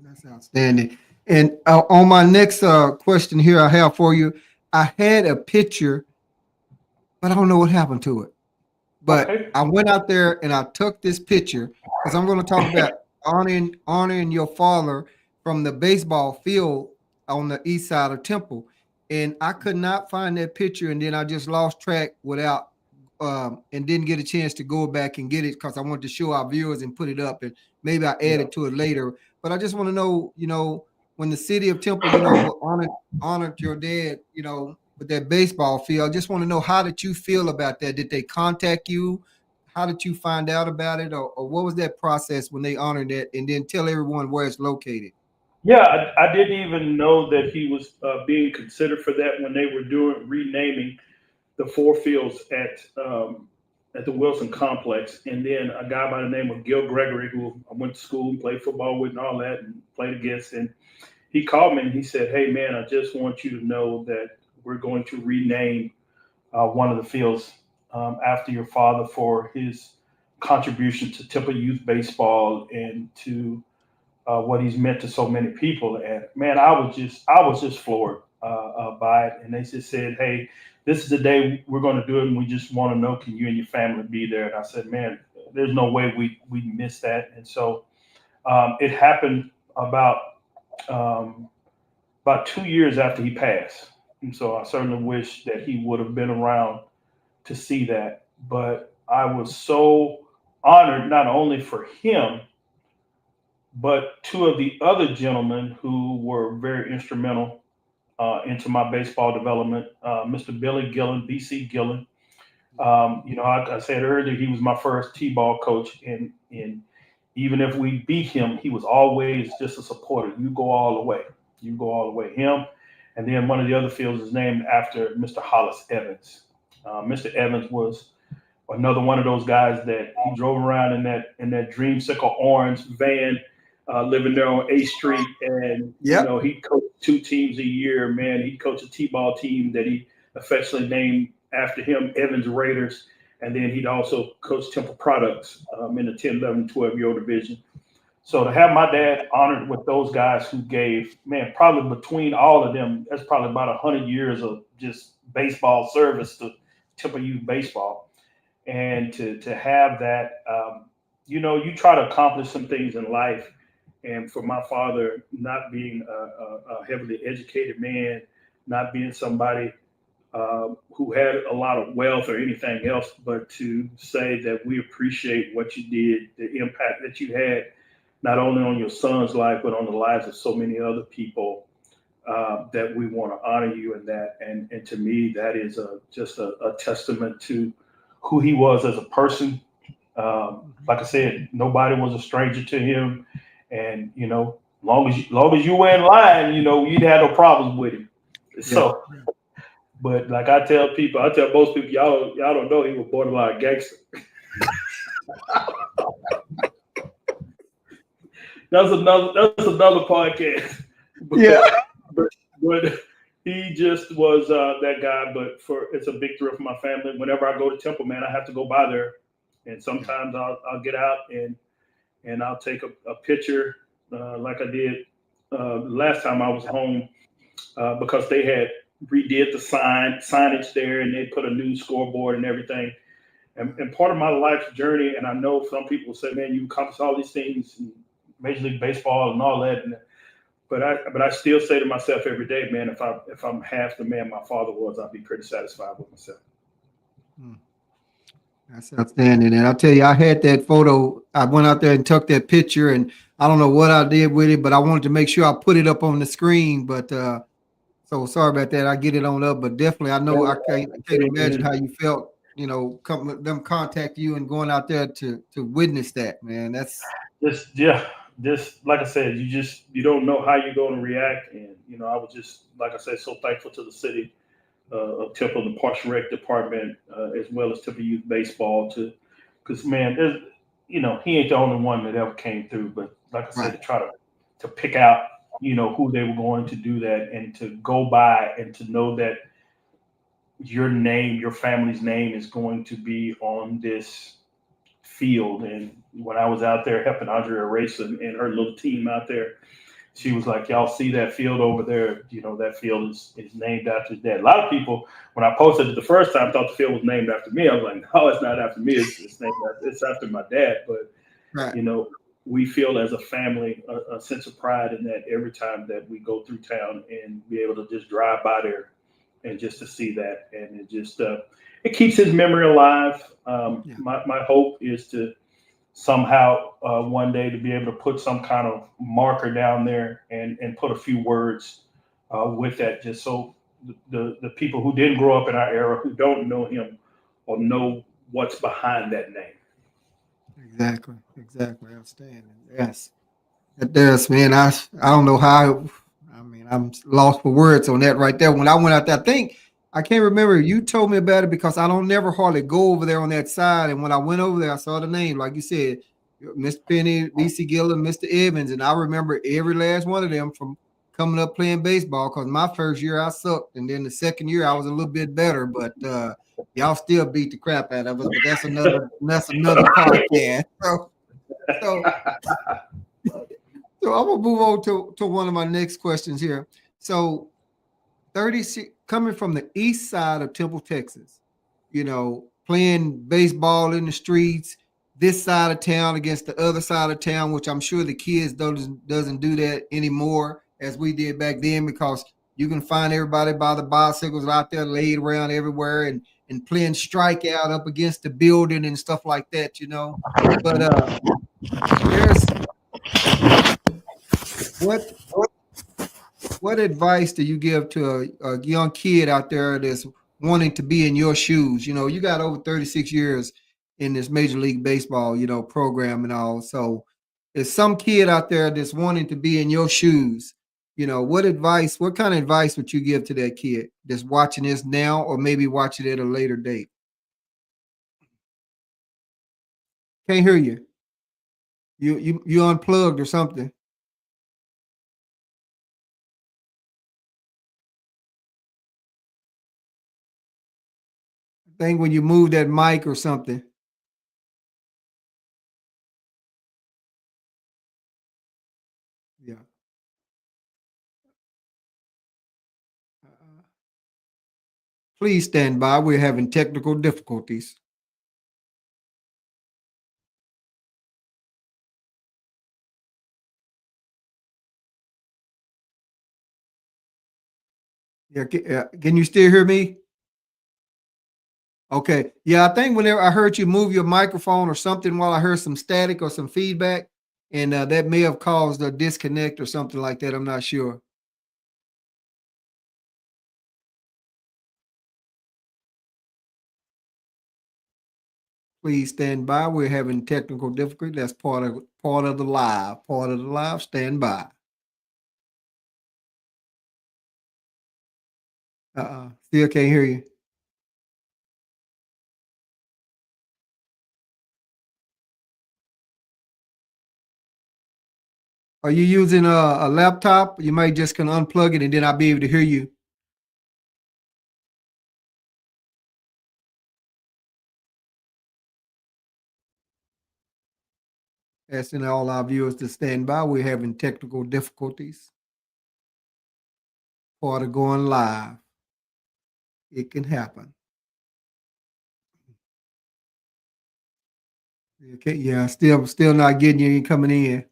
That's outstanding. And on my next question here, I have for you. I had a picture, but I don't know what happened to it. But Okay. I went out there and I took this picture because I'm going to talk about honoring your father from the baseball field on the east side of Temple. And I could not find that picture, and then I just lost track without and didn't get a chance to go back and get it because I wanted to show our viewers and put it up, and maybe I added to it later. But I just want to know, when the city of Temple, honored your dad, with that baseball field. I just want to know, how did you feel about that? Did they contact you? How did you find out about it, or what was that process when they honored it? And then tell everyone where it's located. Yeah, I didn't even know that he was being considered for that when they were renaming the four fields at the Wilson Complex. And then a guy by the name of Gil Gregory, who I went to school and played football with and all that and played against. And he called me and he said, "Hey, man, I just want you to know that we're going to rename one of the fields after your father for his contribution to Temple youth baseball and to what he's meant to so many people." And man, I was just floored by it. And they just said, "Hey, this is the day we're going to do it, and we just want to know, can you and your family be there?" And I said, "Man, there's no way we miss that." And so it happened about 2 years after he passed. And so I certainly wish that he would have been around to see that. But I was so honored, not only for him, but two of the other gentlemen who were very instrumental into my baseball development, Mr. Billy Gillen, BC Gillen. I said earlier, he was my first T-ball coach, and even if we beat him, he was always just a supporter. You go all the way. You go all the way. Him. And then one of the other fields is named after Mr. Hollis Evans. Mr. Evans was another one of those guys that he drove around in that dreamsicle orange van, living there on 8th Street. And, he coached 2 teams a year, man. He coached a T-ball team that he affectionately named after him, Evans Raiders. And then he'd also coached Temple Products in the 10, 11, 12-year-old division. So to have my dad honored with those guys who gave, man, probably between all of them, that's probably about 100 years of just baseball service to Temple youth baseball. And to have that, you try to accomplish some things in life. And for my father, not being a heavily educated man, not being somebody who had a lot of wealth or anything else, but to say that we appreciate what you did, the impact that you had, not only on your son's life, but on the lives of so many other people, that we want to honor you in that. And to me, that is just a testament to who he was as a person. Like I said, nobody was a stranger to him. And, long as you were in line, you'd have no problems with him. So, but like I tell most people, y'all don't know he was borderline gangster. That's another podcast. But he just was that guy. But it's a big thrill for my family. Whenever I go to Temple, man, I have to go by there, and sometimes I'll get out and I'll take a picture, like I did last time I was home, because they had redid the signage there, and they put a new scoreboard and everything. And part of my life's journey, and I know some people say, "Man, you accomplished all these things, in Major League Baseball and all that." But I still say to myself every day, man, if I'm half the man my father was, I'd be pretty satisfied with myself. That's outstanding. And I'll tell you, I had that photo. I went out there and took that picture, and I don't know what I did with it, but I wanted to make sure I put it up on the screen. But so sorry about that. I get it on up, but definitely I know I can't imagine how you felt them contact you and going out there to witness that, man. That's Just yeah, just like I said, you don't know how you're going to react, and I was just like I said, so thankful to the city of Temple, the Parks and Rec department, as well as Temple Youth Baseball, because man, he ain't the only one that ever came through. But like I said, right. to try to pick out who they were going to do that, and to go by and to know that your name, your family's name, is going to be on this field. And when I was out there helping Andrea race and her little team out there, she was like, "Y'all see that field over there? That field is named after his dad." A lot of people, when I posted it the first time, thought the field was named after me. I was like, "No, it's not after me. It's after my dad." But Right. you know, we feel as a family a sense of pride in that every time that we go through town and be able to just drive by there and just to see that, and it keeps his memory alive. Yeah. My hope is to somehow one day to be able to put some kind of marker down there and put a few words with that, just so the people who didn't grow up in our era, who don't know him, or know what's behind that name. Exactly. Exactly. Outstanding. Yes. It does, man. I don't know how. I mean, I'm lost for words on that right there. When I went out there, I think I can't remember. You told me about it because I don't never hardly go over there on that side. And when I went over there, I saw the name, like you said, Mr. Penny, BC Gillen, Mr. Evans, and I remember every last one of them from coming up playing baseball. Because my first year I sucked, and then the second year I was a little bit better, but y'all still beat the crap out of us. But that's another podcast. So so I'm gonna move on to one of my next questions here. So 36 coming from the east side of Temple, Texas, playing baseball in the streets, this side of town against the other side of town, which I'm sure the kids doesn't do that anymore as we did back then, because you can find everybody by the bicycles out there laid around everywhere and playing strikeout up against the building and stuff like that. But there's what what advice do you give to a young kid out there that's wanting to be in your shoes? You got over 36 years in this Major League Baseball, program and all. So there's some kid out there that's wanting to be in your shoes. What kind of advice would you give to that kid that's watching this now or maybe watching it at a later date? Can't hear you. You unplugged or something. I think when you move that mic or something. Yeah. Please stand by. We're having technical difficulties. Yeah, can you still hear me? Okay. Yeah, I think whenever I heard you move your microphone or something while I heard some static or some feedback, and that may have caused a disconnect or something like that. I'm not sure. Please stand by. We're having technical difficulty. That's part of the live. Part of the live. Stand by. Still can't hear you. Are you using a laptop? You might just can unplug it and then I'll be able to hear you. Asking all our viewers to stand by. We're having technical difficulties. Part of going live. It can happen. Okay, yeah, still not getting you coming in.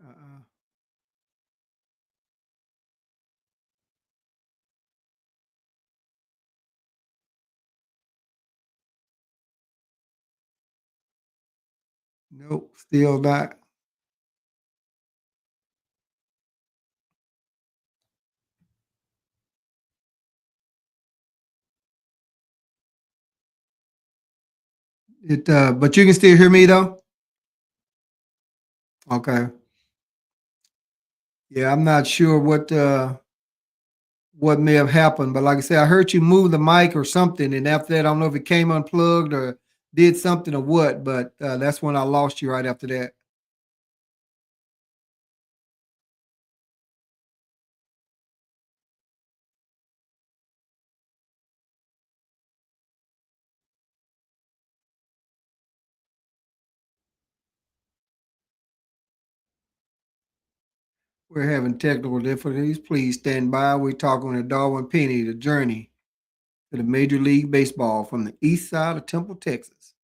Uh, nope, still not. But you can still hear me though? Okay. Yeah, I'm not sure what may have happened, but like I said, I heard you move the mic or something, and after that, I don't know if it came unplugged or did something or what, but that's when I lost you right after that. We're having technical difficulties. Please stand by. We're talking to Darwin Penny, the journey to the Major League Baseball from the east side of Temple, Texas.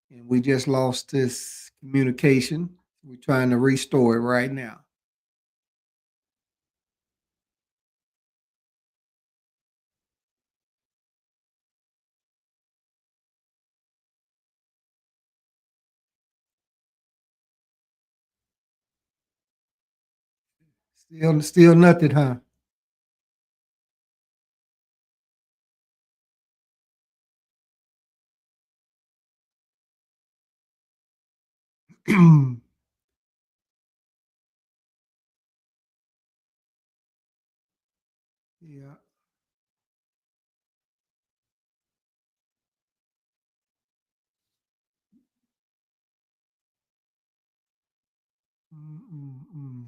And we just lost this communication. We're trying to restore it right now. Still nothing, huh? Yeah. Mm, mm, mm.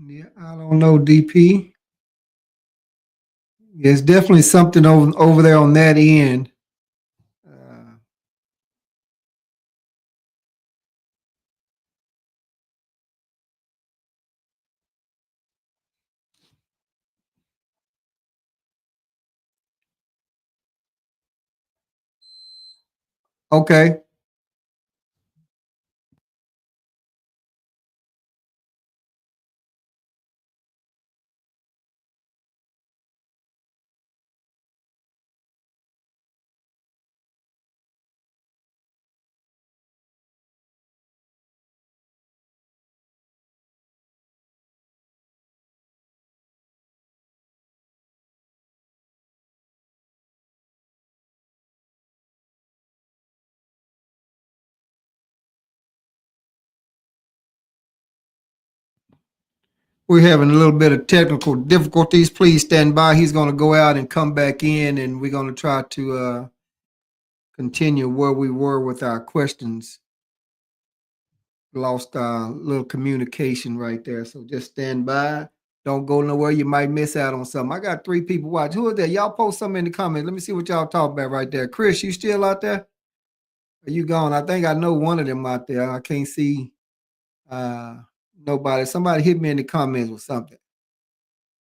Yeah, I don't know, DP. There's definitely something over there on that end. Uh, okay. We're having a little bit of technical difficulties. Please stand by. He's going to go out and come back in, and we're going to try to continue where we were with our questions. Lost our little communication right there. So just stand by. Don't go nowhere. You might miss out on something. I got 3 people watch. Who is that? Y'all post something in the comments. Let me see what y'all talk about right there. Chris, you still out there? Are you gone? I think I know one of them out there. I can't see uh, nobody. Somebody hit me in the comments with something.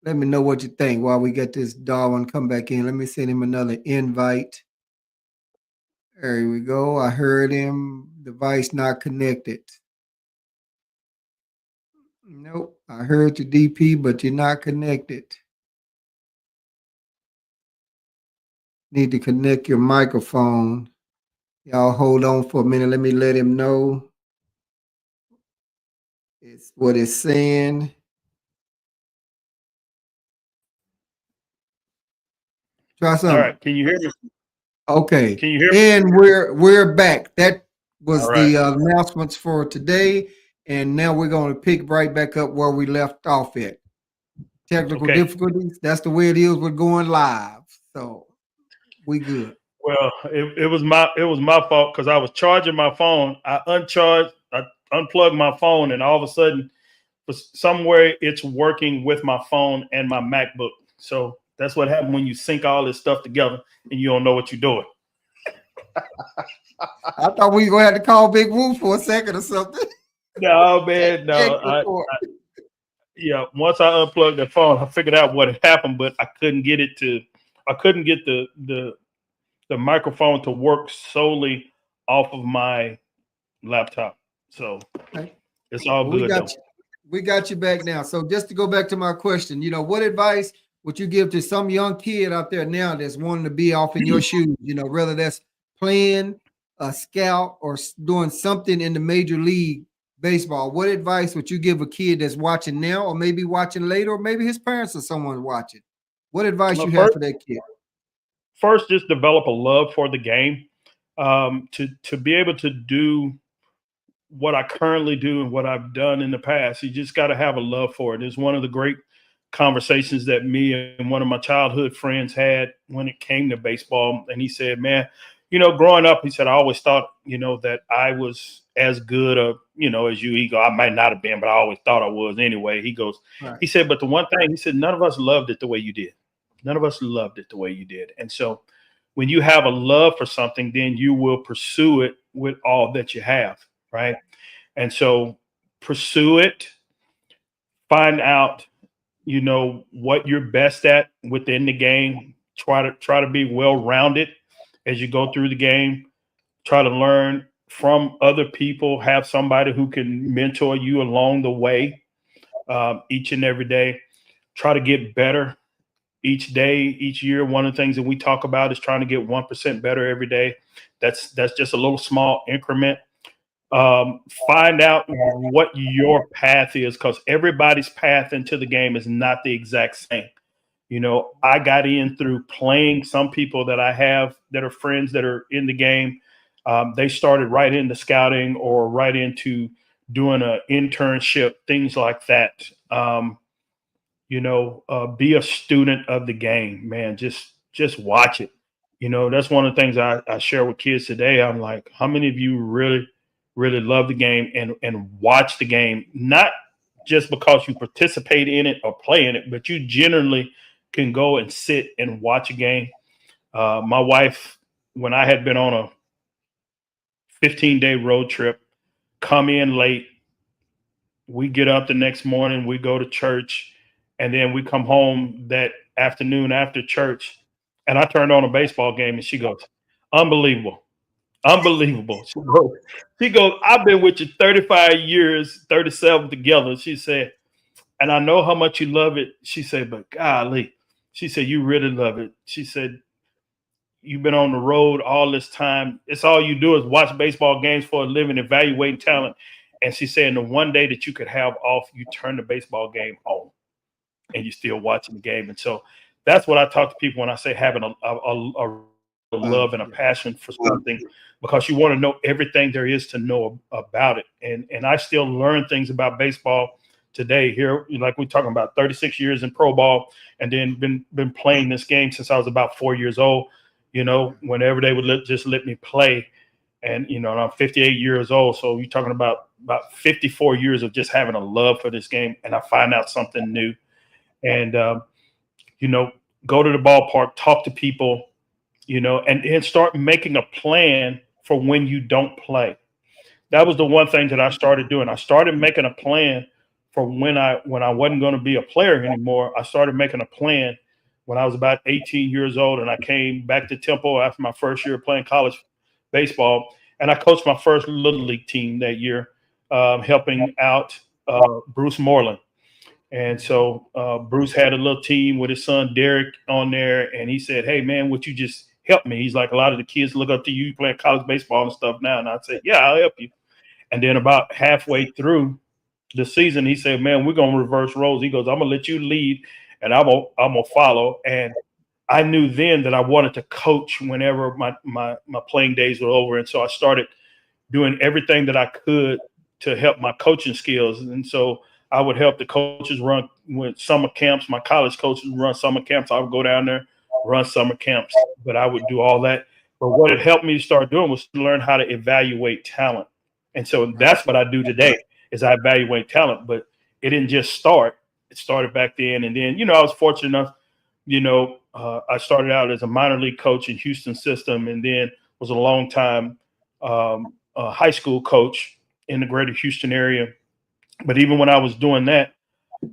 Let me know what you think while we get this Darwin come back in. Let me send him another invite. There we go. I heard him. Device not connected. Nope. I heard you, DP, but you're not connected. Need to connect your microphone. Y'all hold on for a minute. Let me let him know. It's what it's saying. Try All something. right. Can you hear me? Okay. Can you hear me? And we're back. That was All right. the announcements for today. And now we're going to pick right back up where we left off at. Technical Okay. difficulties. That's the way it is. We're going live. So we good. Well, it was my fault because I was charging my phone. I unplugged my phone, and all of a sudden, for somewhere it's working with my phone and my MacBook. So that's what happened when you sync all this stuff together and you don't know what you're doing. I thought we were going to have to call Big Woo for a second or something. No, man, no. Yeah, once I unplugged the phone, I figured out what had happened, but I couldn't get the microphone to work solely off of my laptop. So Okay. it's all Well, good though. we got you back now. So just to go back to my question, what advice would you give to some young kid out there now that's wanting to be off in your shoes? Whether that's playing a scout or doing something in the major league baseball, what advice would you give a kid that's watching now, or maybe watching later, or maybe his parents or someone watching? What advice you have First, for that kid? first, just develop a love for the game. To be able to do what I currently do and what I've done in the past, you just got to have a love for it. It's one of the great conversations that me and one of my childhood friends had when it came to baseball. And he said, man, growing up, he said, I always thought, that I was as good as you. He go, I might not have been, but I always thought I was anyway. He goes, Right. he said, but the one thing, he said, none of us loved it the way you did. None of us loved it the way you did. And so when you have a love for something, then you will pursue it with all that you have. Right. And so pursue it, find out, what you're best at within the game. Try to be well-rounded as you go through the game. Try to learn from other people, have somebody who can mentor you along the way, each and every day. Try to get better each day, each year. One of the things that we talk about is trying to get 1% better every day. That's just a little small increment. Find out what your path is, because everybody's path into the game is not the exact same. I got in through playing. Some people that I have that are friends that are in the game, they started right into scouting or right into doing an internship, things like that. Be a student of the game, man. Just watch it. That's one of the things I share with kids today. I'm like, how many of you really, really love the game and watch the game? Not just because you participate in it or play in it, but you generally can go and sit and watch a game. My wife, when I had been on a 15-day road trip, come in late, we get up the next morning, we go to church, and then we come home that afternoon after church, and I turned on a baseball game, and she goes, unbelievable. Unbelievable. She goes, I've been with you 35 years, 37 together. She said, and I know how much you love it. She said, but golly, she said, you really love it. She said, you've been on the road all this time. It's all you do is watch baseball games for a living, evaluating talent. And she said, the one day that you could have off, you turn the baseball game on and you're still watching the game. And so that's what I talk to people when I say having a love and a passion for something, because you want to know everything there is to know about it. And I still learn things about baseball today here. Like we're talking about 36 years in pro ball, and then been playing this game since I was about 4 years old, whenever they would just let me play. And, I'm 58 years old. So you're talking about 54 years of just having a love for this game. And I find out something new and, go to the ballpark, talk to people, and start making a plan for when you don't play. That was the one thing that I started doing. I started making a plan for when I wasn't going to be a player anymore. I started making a plan when I was about 18 years old, and I came back to Temple after my first year playing college baseball, and I coached my first little league team that year, helping out Bruce Moreland. And so Bruce had a little team with his son Derek on there, and he said, "Hey man, would you just help me?" He's like, "A lot of the kids look up to you playing college baseball and stuff now." And I said, "Yeah, I'll help you." And then about halfway through the season, he said, "Man, we're gonna reverse roles." He goes, "I'm gonna let you lead, and I'm gonna follow." And I knew then that I wanted to coach whenever my playing days were over, and so I started doing everything that I could to help my coaching skills. And so I would help the coaches run with summer camps. My college coaches run summer camps. I would go down there, run summer camps, but I would do all that. But what it helped me to start doing was to learn how to evaluate talent. And so that's what I do today is I evaluate talent, but it didn't just start. It started back then. And then, I was fortunate enough, I started out as a minor league coach in Houston system, and then was a long time high school coach in the greater Houston area. But even when I was doing that,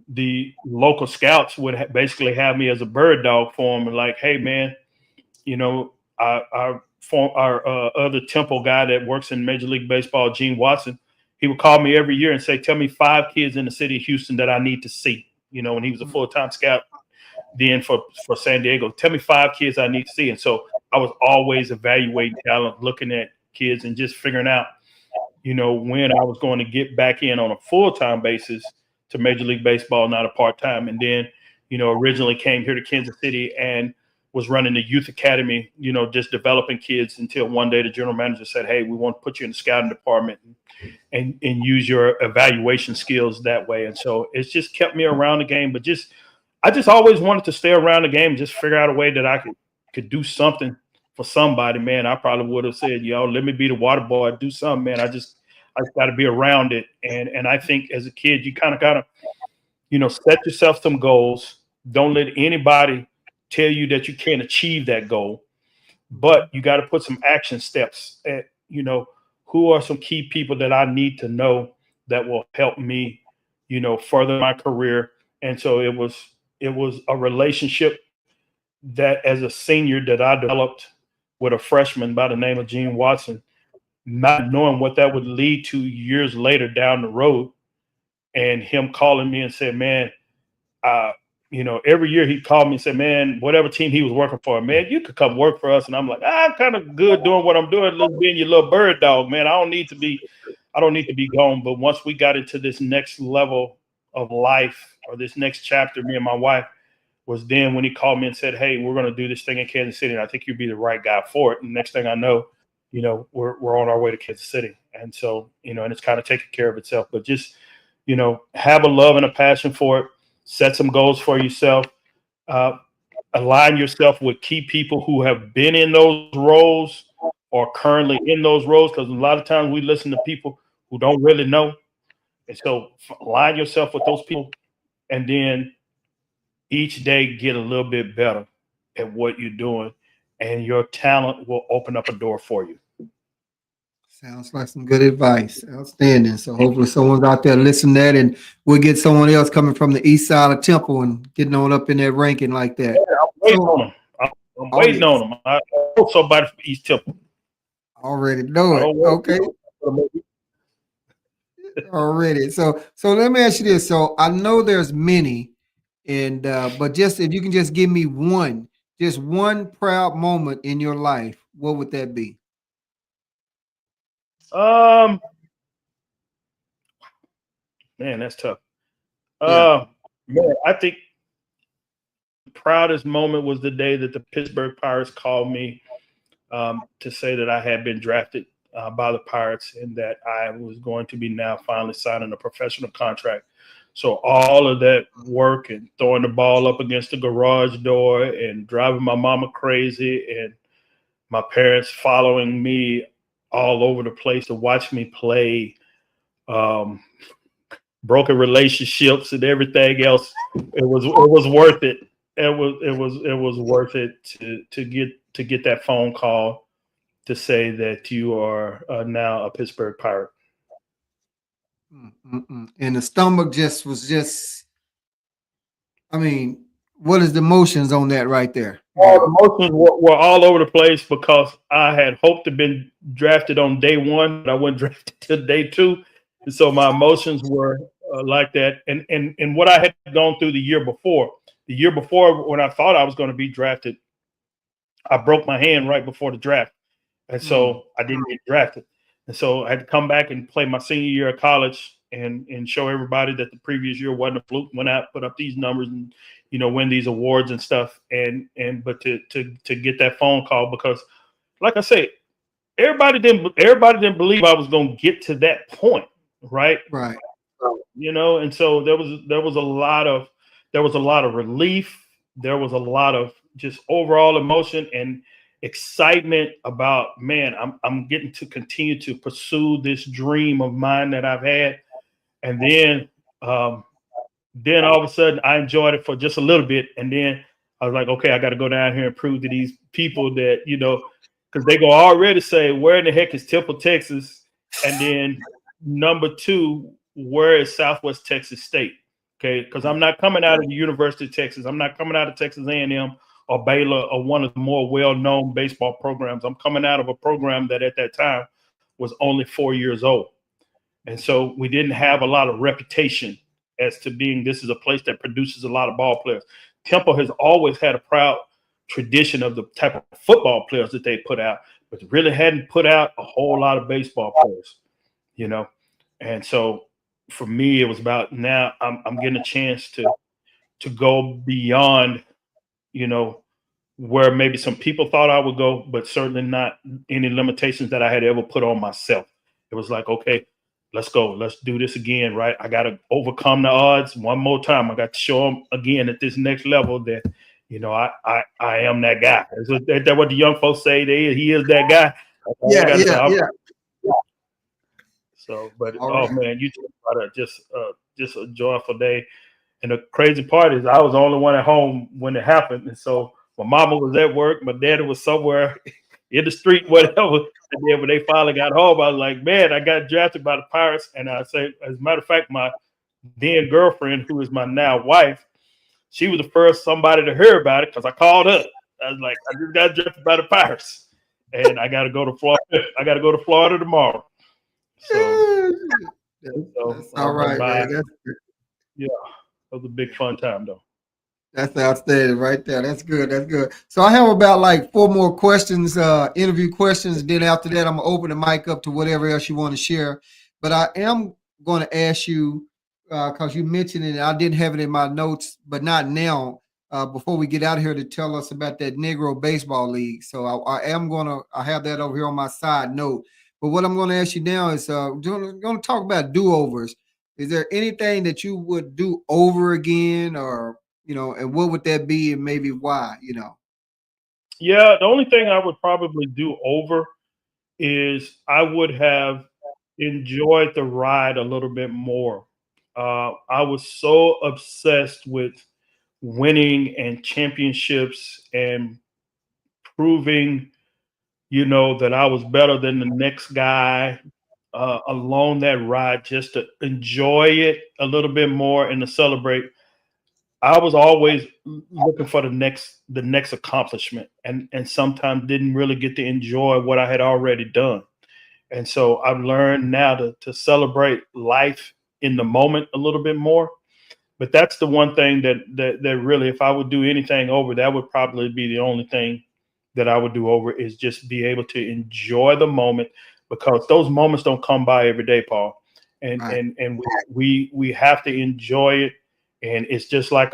the local scouts would basically have me as a bird dog for them, and like, hey man, our other Temple guy that works in Major League Baseball, Gene Watson, he would call me every year and say, "Tell me 5 kids in the city of Houston that I need to see." When he was a full-time scout then for San Diego, "Tell me 5 kids I need to see." And so I was always evaluating talent, looking at kids, and just figuring out, when I was going to get back in on a full-time basis to Major League Baseball, not a part-time. And then, originally came here to Kansas City and was running the youth academy, just developing kids until one day the general manager said, hey, we want to put you in the scouting department and use your evaluation skills that way. And so it's just kept me around the game, but I just always wanted to stay around the game, just figure out a way that I could do something for somebody, man. I probably would have said, let me be the water boy, do something, man. I just got to be around it. And I think as a kid, you kind of got to, set yourself some goals. Don't let anybody tell you that you can't achieve that goal, but you got to put some action steps at, who are some key people that I need to know that will help me, further my career. And so it was a relationship that as a senior that I developed with a freshman by the name of Gene Watson, not knowing what that would lead to years later down the road, and him calling me and said, man, every year he'd call me and say, man, whatever team he was working for, man, you could come work for us. And I'm like, I'm kind of good doing what I'm doing, being your little bird dog, man. I don't need to be gone. But once we got into this next level of life, or this next chapter, me and my wife, was then when he called me and said, hey, we're going to do this thing in Kansas City, and I think you'd be the right guy for it. And next thing I know, we're on our way to Kansas City. And so, and it's kind of taking care of itself. But just, have a love and a passion for it. Set some goals for yourself. Align yourself with key people who have been in those roles or currently in those roles, because a lot of times we listen to people who don't really know. And so align yourself with those people, and then each day get a little bit better at what you're doing, and your talent will open up a door for you. Sounds like some good advice. Outstanding. So hopefully someone's out there listening to that, and we'll get someone else coming from the east side of Temple and getting on up in that ranking like that. Yeah, I'm waiting on them. I'm waiting on them. I hope somebody from East Temple. Already know it. Okay. Already. So let me ask you this. So I know there's many, and but just if you can just give me one proud moment in your life, what would that be? Man, that's tough. Yeah. Man, I think the proudest moment was the day that the Pittsburgh Pirates called me to say that I had been drafted by the Pirates, and that I was going to be now finally signing a professional contract. So all of that work and throwing the ball up against the garage door and driving my mama crazy, and my parents following me all over the place to watch me play, broken relationships and everything else. It was worth it. It was worth it to get that phone call to say that you are now a Pittsburgh Pirate. And the stomach I mean, what is the emotions on that right there? All the emotions were all over the place, because I had hoped to have been drafted on day one, but I wasn't drafted till day two. And so my emotions were like that. And what I had gone through the year before when I thought I was going to be drafted, I broke my hand right before the draft. And so I didn't get drafted. And so I had to come back and play my senior year of college and show everybody that the previous year wasn't a fluke. Went out, put up these numbers, and win these awards and stuff. But to get that phone call, because like I say, everybody didn't believe I was going to get to that point, right? Right. And so there was a lot of relief. There was a lot of just overall emotion and excitement about, man, I'm getting to continue to pursue this dream of mine that I've had. And then all of a sudden I enjoyed it for just a little bit. And then I was like, okay, I got to go down here and prove to these people that, because they go already say, where in the heck is Temple, Texas? And then number two, where is Southwest Texas State? Okay, because I'm not coming out of the University of Texas. I'm not coming out of Texas A&M or Baylor or one of the more well-known baseball programs. I'm coming out of a program that at that time was only 4 years old. And so we didn't have a lot of reputation as to being, this is a place that produces a lot of ball players. Temple has always had a proud tradition of the type of football players that they put out, but really hadn't put out a whole lot of baseball players. you know. And so for me, it was about now I'm getting a chance to go beyond, you know, where maybe some people thought I would go, but certainly not any limitations that I had ever put on myself. It was like, okay, let's go, let's do this again, right? I got to overcome the odds one more time. I got to show them again at this next level that, you know, I am that guy. That what the young folks say? He is that guy. That's all I Yeah, got to say. yeah, yeah. So, but All oh right. man, you talk about just a joyful day. And the crazy part is, I was the only one at home when it happened, and so my mama was at work, my daddy was somewhere in the street, whatever. And then when they finally got home, I was like, "Man, I got drafted by the Pirates." And I say, as a matter of fact, my then girlfriend, who is my now wife, she was the first somebody to hear about it because I called her. I was like, "I just got drafted by the Pirates, and I got to go to Florida. I got to go to Florida tomorrow." So, That's all but right, man. yeah, it was a big fun time though. That's outstanding right there. That's good. That's good. So I have about like four more questions, interview questions. Then after that, I'm gonna open the mic up to whatever else you want to share. But I am going to ask you because you mentioned it. I didn't have it in my notes, but not now. Before we get out of here, to tell us about that Negro Baseball League. So I am gonna. I have that over here on my side note. But what I'm going to ask you now is, going to talk about do overs. Is there anything that you would do over again, or and what would that be and maybe why? Yeah, the only thing I would probably do over is I would have enjoyed the ride a little bit more. I was so obsessed with winning and championships and proving, that I was better than the next guy along that ride, just to enjoy it a little bit more and to celebrate. I was always looking for the next accomplishment, and sometimes didn't really get to enjoy what I had already done. And so I've learned now to celebrate life in the moment a little bit more. But that's the one thing that really, if I would do anything over, that would probably be the only thing that I would do over, is just be able to enjoy the moment, because those moments don't come by every day, Paul. And Right. and and we have to enjoy it. And it's like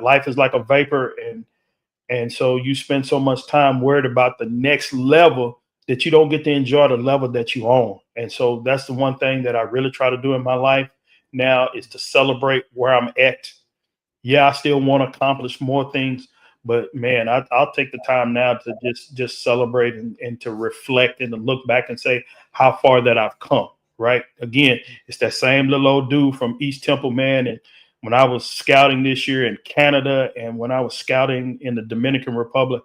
life is like a vapor, and so you spend so much time worried about the next level that you don't get to enjoy the level that you own. And so that's the one thing that I really try to do in my life now, is to celebrate where I'm at. Yeah, I still want to accomplish more things, but man, I'll take the time now to just celebrate, and to reflect and to look back and say how far that I've come. Right? Again, it's that same little old dude from East Temple, man. And when I was scouting this year in Canada, and when I was scouting in the Dominican Republic,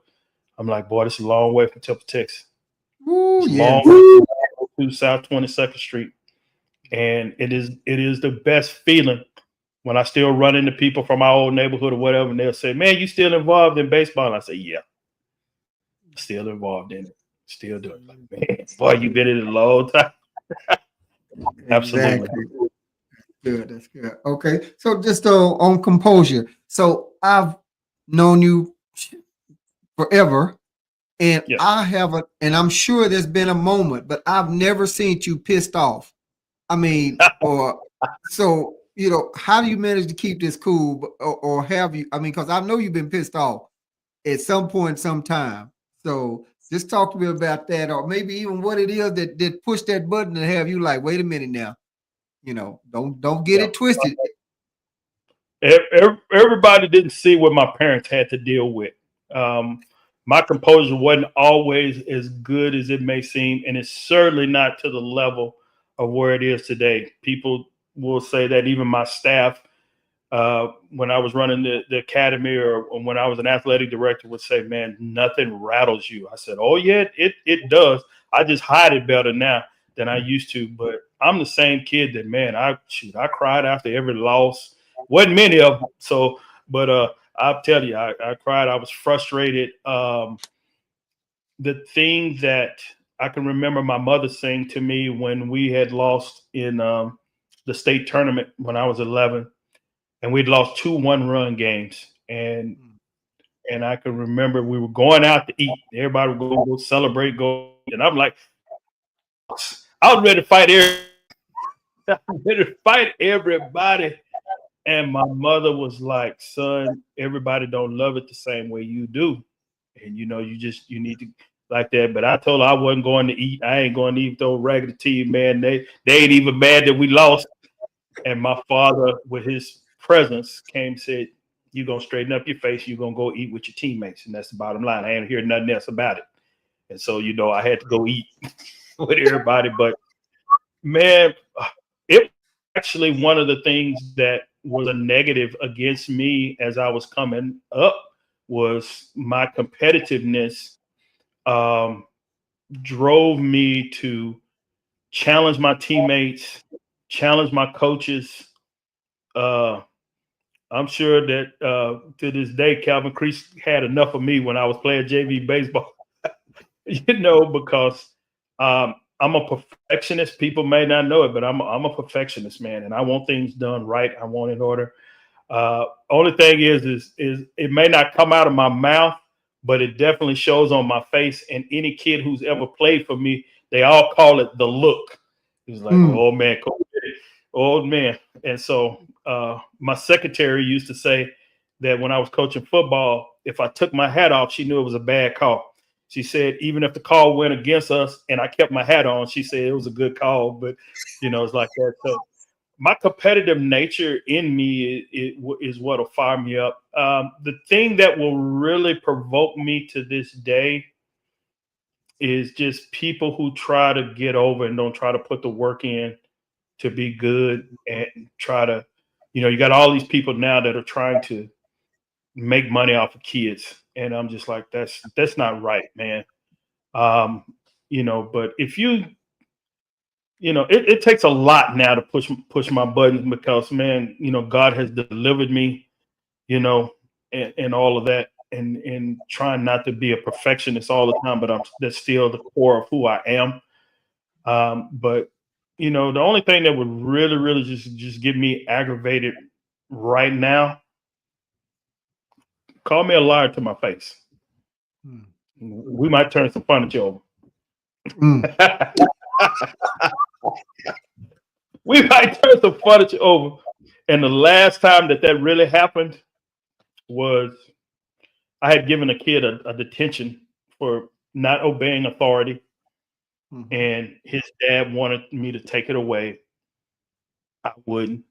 I'm like, boy, this is a long way from Temple, Texas. Ooh, It's a long yes. way to South 22nd Street, and it is the best feeling when I still run into people from my old neighborhood or whatever, and they'll say, "Man, you still involved in baseball?" And I say, "Yeah, still involved in it, still do it." Like, man, boy, you been in it a long time. Absolutely. Exactly. Good. That's good. Okay. So just on composure. So I've known you forever, and Yeah. and I'm sure there's been a moment, but I've never seen you pissed off. I mean, or so how do you manage to keep this cool, or have you? I mean, because I know you've been pissed off at some point, sometime. So just talk to me about that, or maybe even what it is that pushed that button to have you like, wait a minute now, don't get Yeah. it twisted. Everybody didn't see what my parents had to deal with. Um, my composure wasn't always as good as it may seem, and it's certainly not to the level of where it is today. People will say that, even my staff, when I was running the academy, or when I was an athletic director, would say, "Man, nothing rattles you." I said, "Oh yeah, it does. I just hide it better now than I used to." But I'm the same kid that, man, I cried after every loss. Wasn't many of them, so, but I'll tell you, I cried. I was frustrated. The thing that I can remember my mother saying to me when we had lost in the state tournament when I was 11, and we'd lost two one-run games, and I can remember we were going out to eat. Everybody would go celebrate, and I'm like, I was ready to fight everybody. I went to fight everybody. And my mother was like, son, everybody don't love it the same way you do. And you need to like that. But I told her I wasn't going to eat. I ain't going to eat those regular team, man. They ain't even mad that we lost. And my father, with his presence, came and said, you're going to straighten up your face. You're going to go eat with your teammates. And that's the bottom line. I ain't hear nothing else about it. And so, I had to go eat with everybody. But man, it actually one of the things that was a negative against me as I was coming up was my competitiveness drove me to challenge my teammates, challenge my coaches. I'm sure that to this day, Calvin Crease had enough of me when I was playing JV baseball, because I'm a perfectionist. People may not know it, but I'm a perfectionist, man, and I want things done right. I want it in order. Only thing is it may not come out of my mouth, but it definitely shows on my face. And any kid who's ever played for me, they all call it the look. He's like, oh man, old man. And so my secretary used to say that when I was coaching football, if I took my hat off, she knew it was a bad call. She said, even if the call went against us and I kept my hat on, she said it was a good call. But, it's like that. So my competitive nature in me is what will fire me up. The thing that will really provoke me to this day is just people who try to get over and don't try to put the work in to be good and try to, you got all these people now that are trying to make money off of kids. And I'm just like, that's not right, man. But if it takes a lot now to push my buttons because, man, God has delivered me, and all of that, and trying not to be a perfectionist all the time, but that's still the core of who I am. But the only thing that would really, really just get me aggravated right now, call me a liar to my face. We might turn some furniture over. We might turn some furniture over. And the last time that really happened was I had given a kid a detention for not obeying authority. And his dad wanted me to take it away. I wouldn't.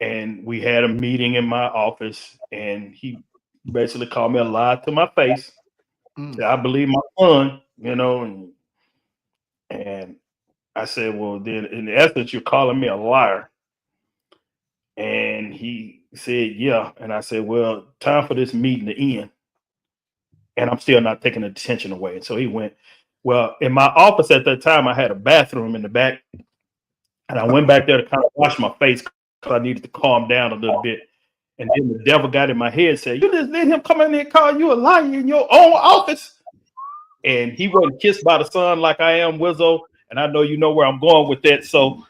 And we had a meeting in my office, and he basically called me a lie to my face. I believe my son, and I said, well, then in essence, you're calling me a liar. And he said, yeah. And I said, well, time for this meeting to end. And I'm still not taking the detention away. And so he went. Well, in my office at that time, I had a bathroom in the back. And I went back there to kind of wash my face because I needed to calm down a little bit. And then the devil got in my head and said, you just let him come in there and call you a liar in your own office. And he wasn't kissed by the sun like I am, Wizzo. And I know you know where I'm going with that. So,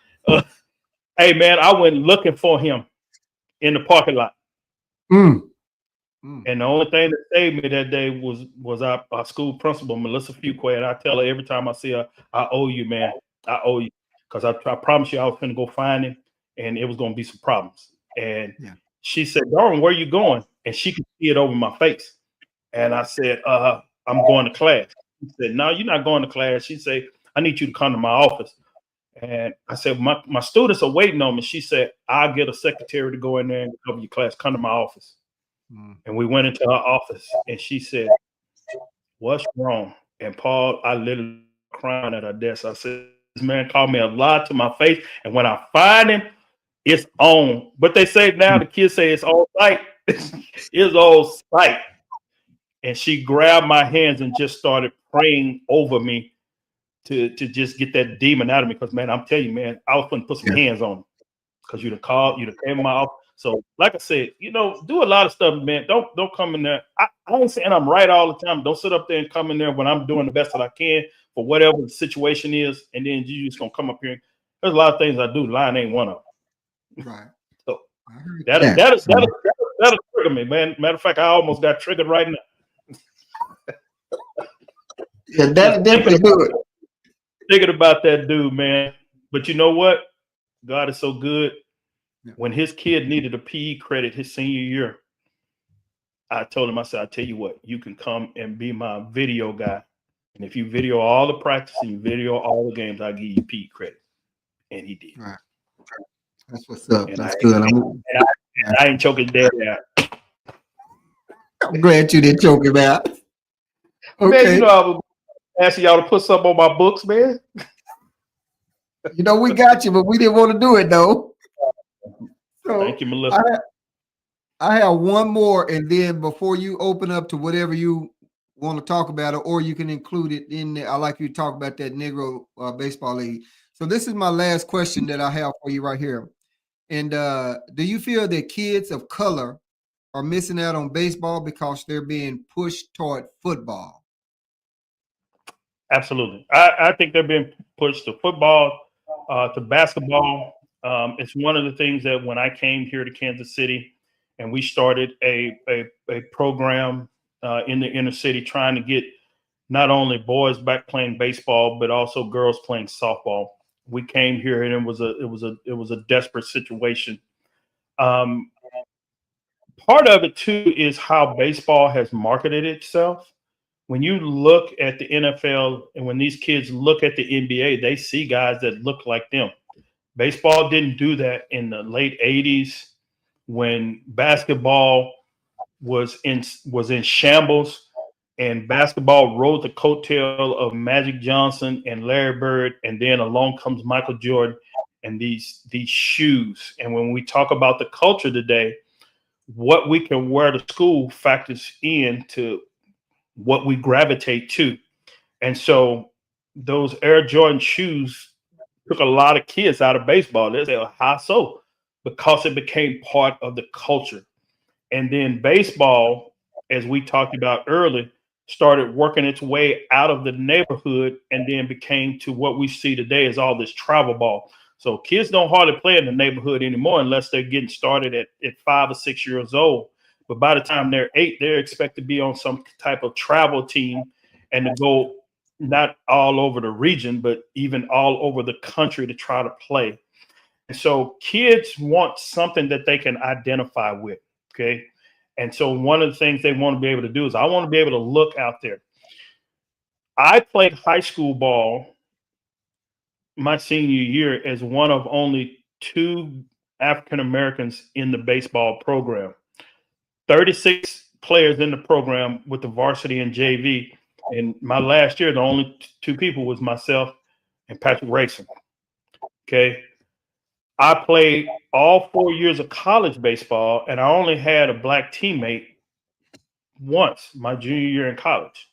hey, man, I went looking for him in the parking lot. And the only thing that saved me that day was our school principal, Melissa Fuqua. And I tell her every time I see her, I owe you, man. I owe you. Because I promised you I was going to go find him, and it was going to be some problems. And she said, Darwin, where are you going? And she could see it over my face. And I said, I'm going to class. She said, no, you're not going to class. She said, I need you to come to my office. And I said, my students are waiting on me. She said, I'll get a secretary to go in there and cover your class. Come to my office. And we went into her office, and she said, what's wrong? And Paul, I literally crying at her desk. I said, this man called me a lie to my face. And when I find him, it's on. But they say now, the kids say it's on sight. It's on sight. And she grabbed my hands and just started praying over me to just get that demon out of me. Because, man, I'm telling you, man, I was going to put some hands on him. Because you'd have called, you'd have came to my office. So, like I said, do a lot of stuff, man. Don't come in there. I ain't saying I'm right all the time. Don't sit up there and come in there when I'm doing the best that I can for whatever the situation is, and then you just gonna come up here. There's a lot of things I do. Lying ain't one of them. Right. So that'll trigger me, man. Matter of fact, I almost got triggered right now. Yeah, that definitely do it. Thinking about that dude, man. But you know what? God is so good. Yeah. When his kid needed a PE credit his senior year, I told him, I said, I tell you what, you can come and be my video guy. And if you video all the practice and you video all the games, I'll give you PE credit. And he did. Right. That's what's up. And That's good. I ain't choking dad out. I'm glad you didn't choke him out. Okay. Man, you know, I was asking y'all to put something on my books, man. You know, we got you, but we didn't want to do it though. So Thank you, Melissa. I have one more, and then before you open up to whatever you want to talk about, or you can include it in there. I like you to talk about that Negro baseball league. So this is my last question that I have for you right here. And do you feel that kids of color are missing out on baseball because they're being pushed toward football? Absolutely. I think they're being pushed to football, to basketball. It's one of the things that when I came here to Kansas City and we started a program in the inner city trying to get not only boys back playing baseball, but also girls playing softball. We came here and it was a desperate situation. Part of it too is how baseball has marketed itself. When you look at the NFL and when these kids look at the NBA, they see guys that look like them. Baseball didn't do that in the late 80s when basketball was in shambles, and basketball rode the coattail of Magic Johnson and Larry Bird, and then along comes Michael Jordan and these shoes. And when we talk about the culture today, what we can wear to school factors into what we gravitate to. And so those Air Jordan shoes took a lot of kids out of baseball. They say, how so? Because it became part of the culture. And then baseball, as we talked about earlier, started working its way out of the neighborhood and then became to what we see today as all this travel ball. So kids don't hardly play in the neighborhood anymore unless they're getting started at 5 or 6 years old. But by the time they're 8, they're expected to be on some type of travel team and to go not all over the region, but even all over the country to try to play. And so kids want something that they can identify with. Okay. And so one of the things they want to be able to do is I want to be able to look out there. I played high school ball my senior year as one of only 2 African Americans in the baseball program. 36 players in the program with the varsity and JV. And my last year, the only 2 people was myself and Patrick Racing. Okay. I played all 4 years of college baseball, and I only had a black teammate once, my junior year in college.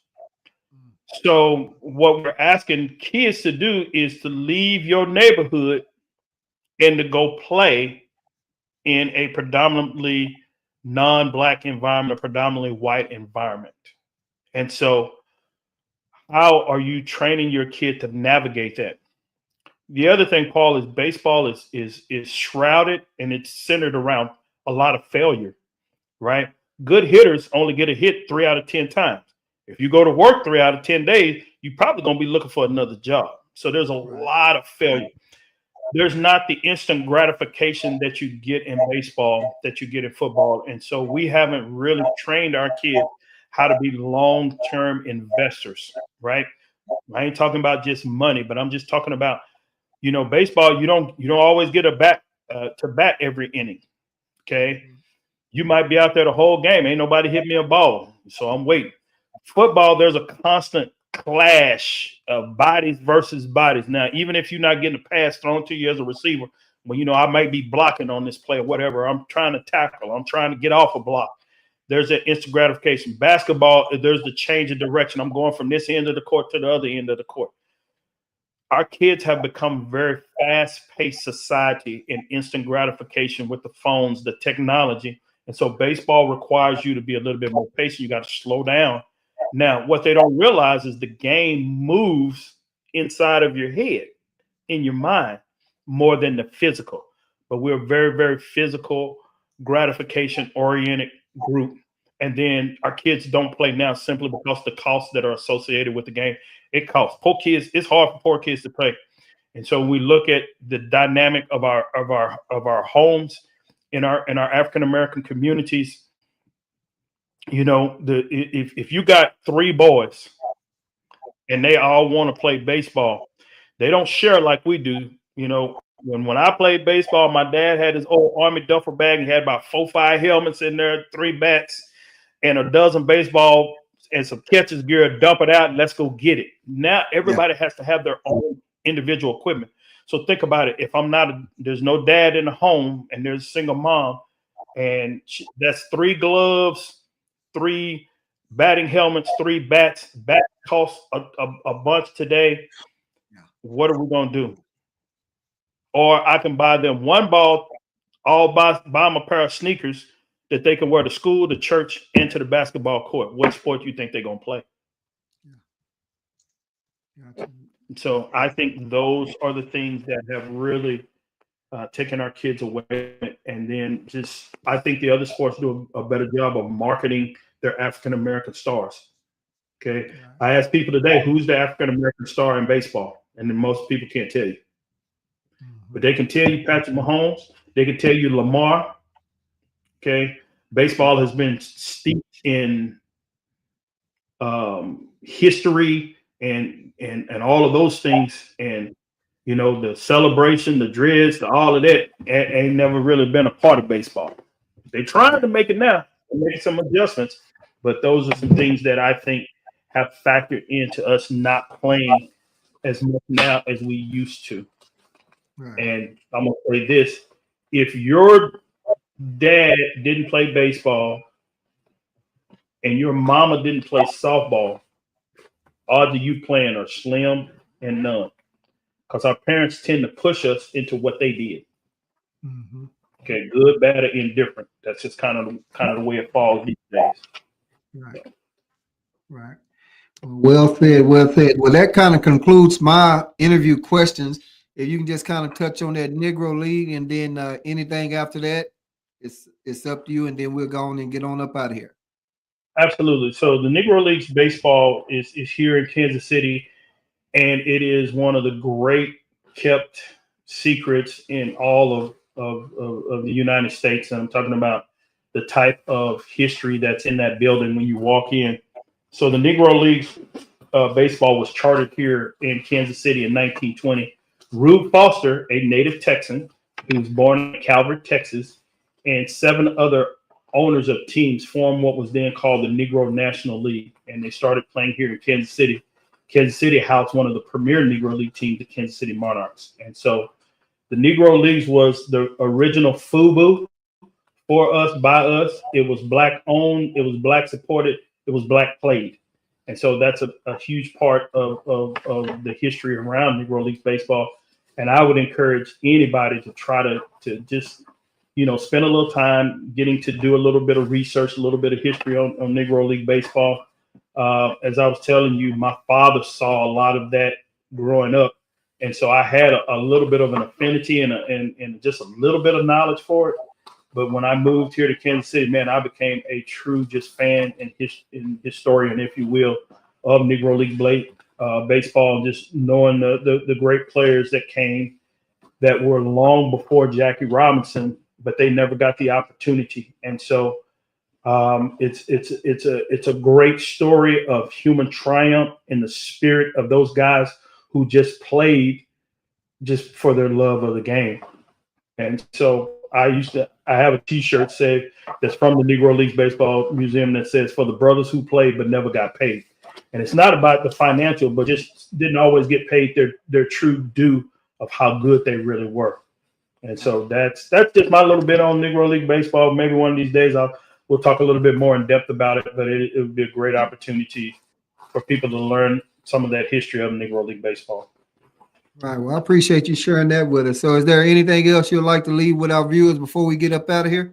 So what we're asking kids to do is to leave your neighborhood and to go play in a predominantly non-black environment, a predominantly white environment. And so how are you training your kid to navigate that? The other thing, Paul, is baseball is shrouded and it's centered around a lot of failure, right? Good hitters only get a hit 3 out of 10 times. If you go to work 3 out of 10 days, you're probably going to be looking for another job. So there's a lot of failure. There's not the instant gratification that you get in baseball that you get in football. And so we haven't really trained our kids how to be long-term investors, right? I ain't talking about just money, but I'm just talking about, you know, baseball, you don't always get a bat to bat every inning. Okay. You might be out there the whole game. Ain't nobody hit me a ball. So I'm waiting. Football, there's a constant clash of bodies versus bodies. Now, even if you're not getting a pass thrown to you as a receiver, well, you know, I might be blocking on this play or whatever. I'm trying to tackle. I'm trying to get off a block. There's an instant gratification. Basketball, there's the change of direction. I'm going from this end of the court to the other end of the court. Our kids have become very fast-paced society in instant gratification with the phones, the technology. And so baseball requires you to be a little bit more patient. You got to slow down. Now, what they don't realize is the game moves inside of your head, in your mind, more than the physical. But we're a very, very physical, gratification-oriented group. And then our kids don't play now simply because the costs that are associated with the game. It costs. Poor kids, it's hard for poor kids to play. And so we look at the dynamic of our homes in our African American communities. You know, if you got 3 boys and they all want to play baseball, they don't share like we do. You know, when I played baseball, my dad had his old Army duffel bag. He had about 4 or 5 helmets in there, 3 bats, and a dozen baseball and some catcher's gear. Dump it out and let's go get it. Now everybody has to have their own individual equipment. So think about it. If there's no dad in the home and there's a single mom, and that's 3 gloves, 3 batting helmets, 3 bats. Bats cost a bunch today. What are we going to do? Or I can buy them 1 ball, buy them a pair of sneakers that they can wear to school, to church, and to the basketball court. What sport do you think they're going to play? Gotcha. So I think those are the things that have really taken our kids away. And then I think the other sports do a better job of marketing their African American stars. Okay. I asked people today, who's the African American star in baseball? And then most people can't tell you. But they can tell you Patrick Mahomes. They can tell you Lamar. Okay. Baseball has been steeped in history and all of those things. And, you know, the celebration, the dreads, all of that ain't never really been a part of baseball. They're trying to make it now and make some adjustments. But those are some things that I think have factored into us not playing as much now as we used to. Right. And I'm going to say this. If your dad didn't play baseball and your mama didn't play softball, odds of you playing are slim and none. Because our parents tend to push us into what they did. Mm-hmm. Okay, good, bad, or indifferent. That's just kind of the way it falls these days. Right. Right. Well said. Well said. Well, that kind of concludes my interview questions. If you can just kind of touch on that Negro League, and then anything after that, it's up to you, and then we'll go on and get on up out of here. Absolutely. So the Negro Leagues baseball is here in Kansas City, and it is one of the great kept secrets in all of the United States. And I'm talking about the type of history that's in that building when you walk in. So the Negro Leagues baseball was chartered here in Kansas City in 1920. Rube Foster, a native Texan, who was born in Calvert, Texas, and 7 other owners of teams formed what was then called the Negro National League. And they started playing here in Kansas City. Kansas City housed one of the premier Negro League teams, the Kansas City Monarchs. And so the Negro Leagues was the original FUBU for us, by us. It was Black owned, it was Black supported, it was Black played. And so that's a huge part of the history around Negro Leagues baseball. And I would encourage anybody to try to just, you know, spend a little time getting to do a little bit of research, a little bit of history on Negro League baseball. As I was telling you, my father saw a lot of that growing up. And so I had a little bit of an affinity and just a little bit of knowledge for it. But when I moved here to Kansas City, man, I became a true just fan and historian, if you will, of Negro League baseball, just knowing the great players that came that were long before Jackie Robinson, but they never got the opportunity. And so it's a great story of human triumph in the spirit of those guys who just played just for their love of the game. And so I have a T-shirt that's from the Negro Leagues Baseball Museum that says, "For the brothers who played but never got paid." And it's not about the financial, but just didn't always get paid their true due of how good they really were. And so that's just my little bit on Negro League baseball. Maybe one of these days we'll talk a little bit more in depth about it, but it would be a great opportunity for people to learn some of that history of Negro League baseball. Right. Well, I appreciate you sharing that with us. So is there anything else you'd like to leave with our viewers before we get up out of here?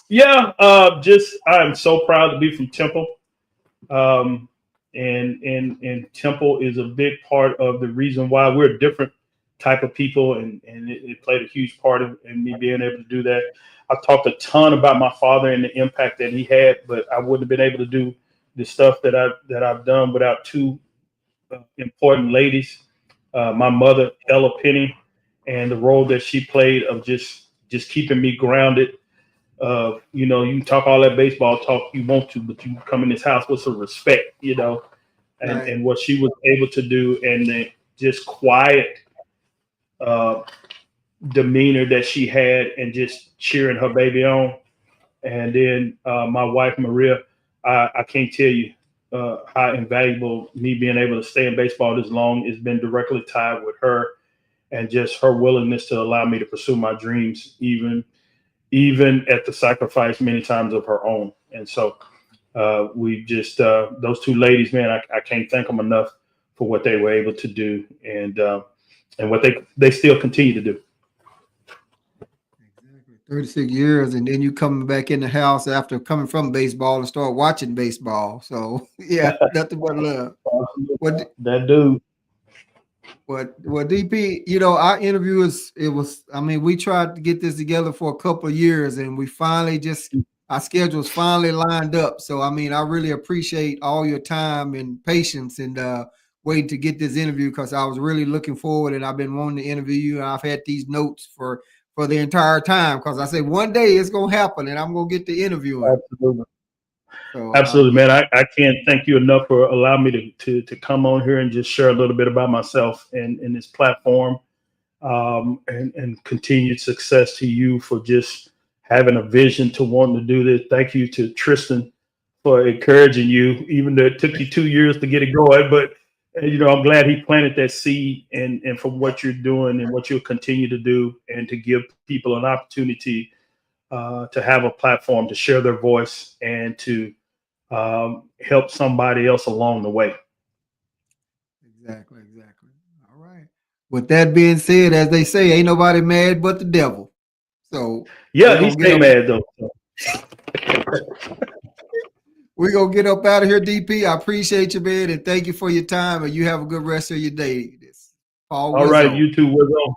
Yeah, I'm so proud to be from Temple. And Temple is a big part of the reason why we're a different type of people, and it played a huge part in me being able to do that. I've talked a ton about my father and the impact that he had, but I wouldn't have been able to do the stuff that I've done without 2 important ladies my mother, Ella Penny, and the role that she played of just keeping me grounded. You know, you can talk all that baseball talk you want to, but you come in this house with some respect, you know, Right. and what she was able to do, and the just quiet demeanor that she had, and just cheering her baby on. And then my wife, Maria, I can't tell you how invaluable me being able to stay in baseball this long has been, directly tied with her, and just her willingness to allow me to pursue my dreams, even at the sacrifice many times of her own. And so we just, those two ladies, man, I can't thank them enough for what they were able to do, and what they still continue to do. Exactly. 36 years, and then you coming back in the house after coming from baseball and start watching baseball. So yeah, nothing but love. What That dude. What DP, you know, our interview I mean, we tried to get this together for a couple of years, and we finally our schedules finally lined up. So I mean, I really appreciate all your time and patience and waiting to get this interview, because I was really looking forward, and I've been wanting to interview you, and I've had these notes for the entire time, because I said one day it's gonna happen and I'm gonna get to interviewing. Absolutely. So Absolutely, man. I can't thank you enough for allowing me to come on here and just share a little bit about myself and in this platform, and continued success to you for just having a vision to wanting to do this. Thank you to Tristan for encouraging you, even though it took you 2 years to get it going. But you know, I'm glad he planted that seed, and for what you're doing and what you'll continue to do, and to give people an opportunity to have a platform to share their voice, and to help somebody else along the way. exactly. All right. With that being said, as they say, ain't nobody mad but the devil. So Yeah, he stay mad though. So. we're gonna get up out of here, DP. I appreciate you, man, and thank you for your time, and you have a good rest of your day. Paul All right, Wizzo. you too, Wizzo.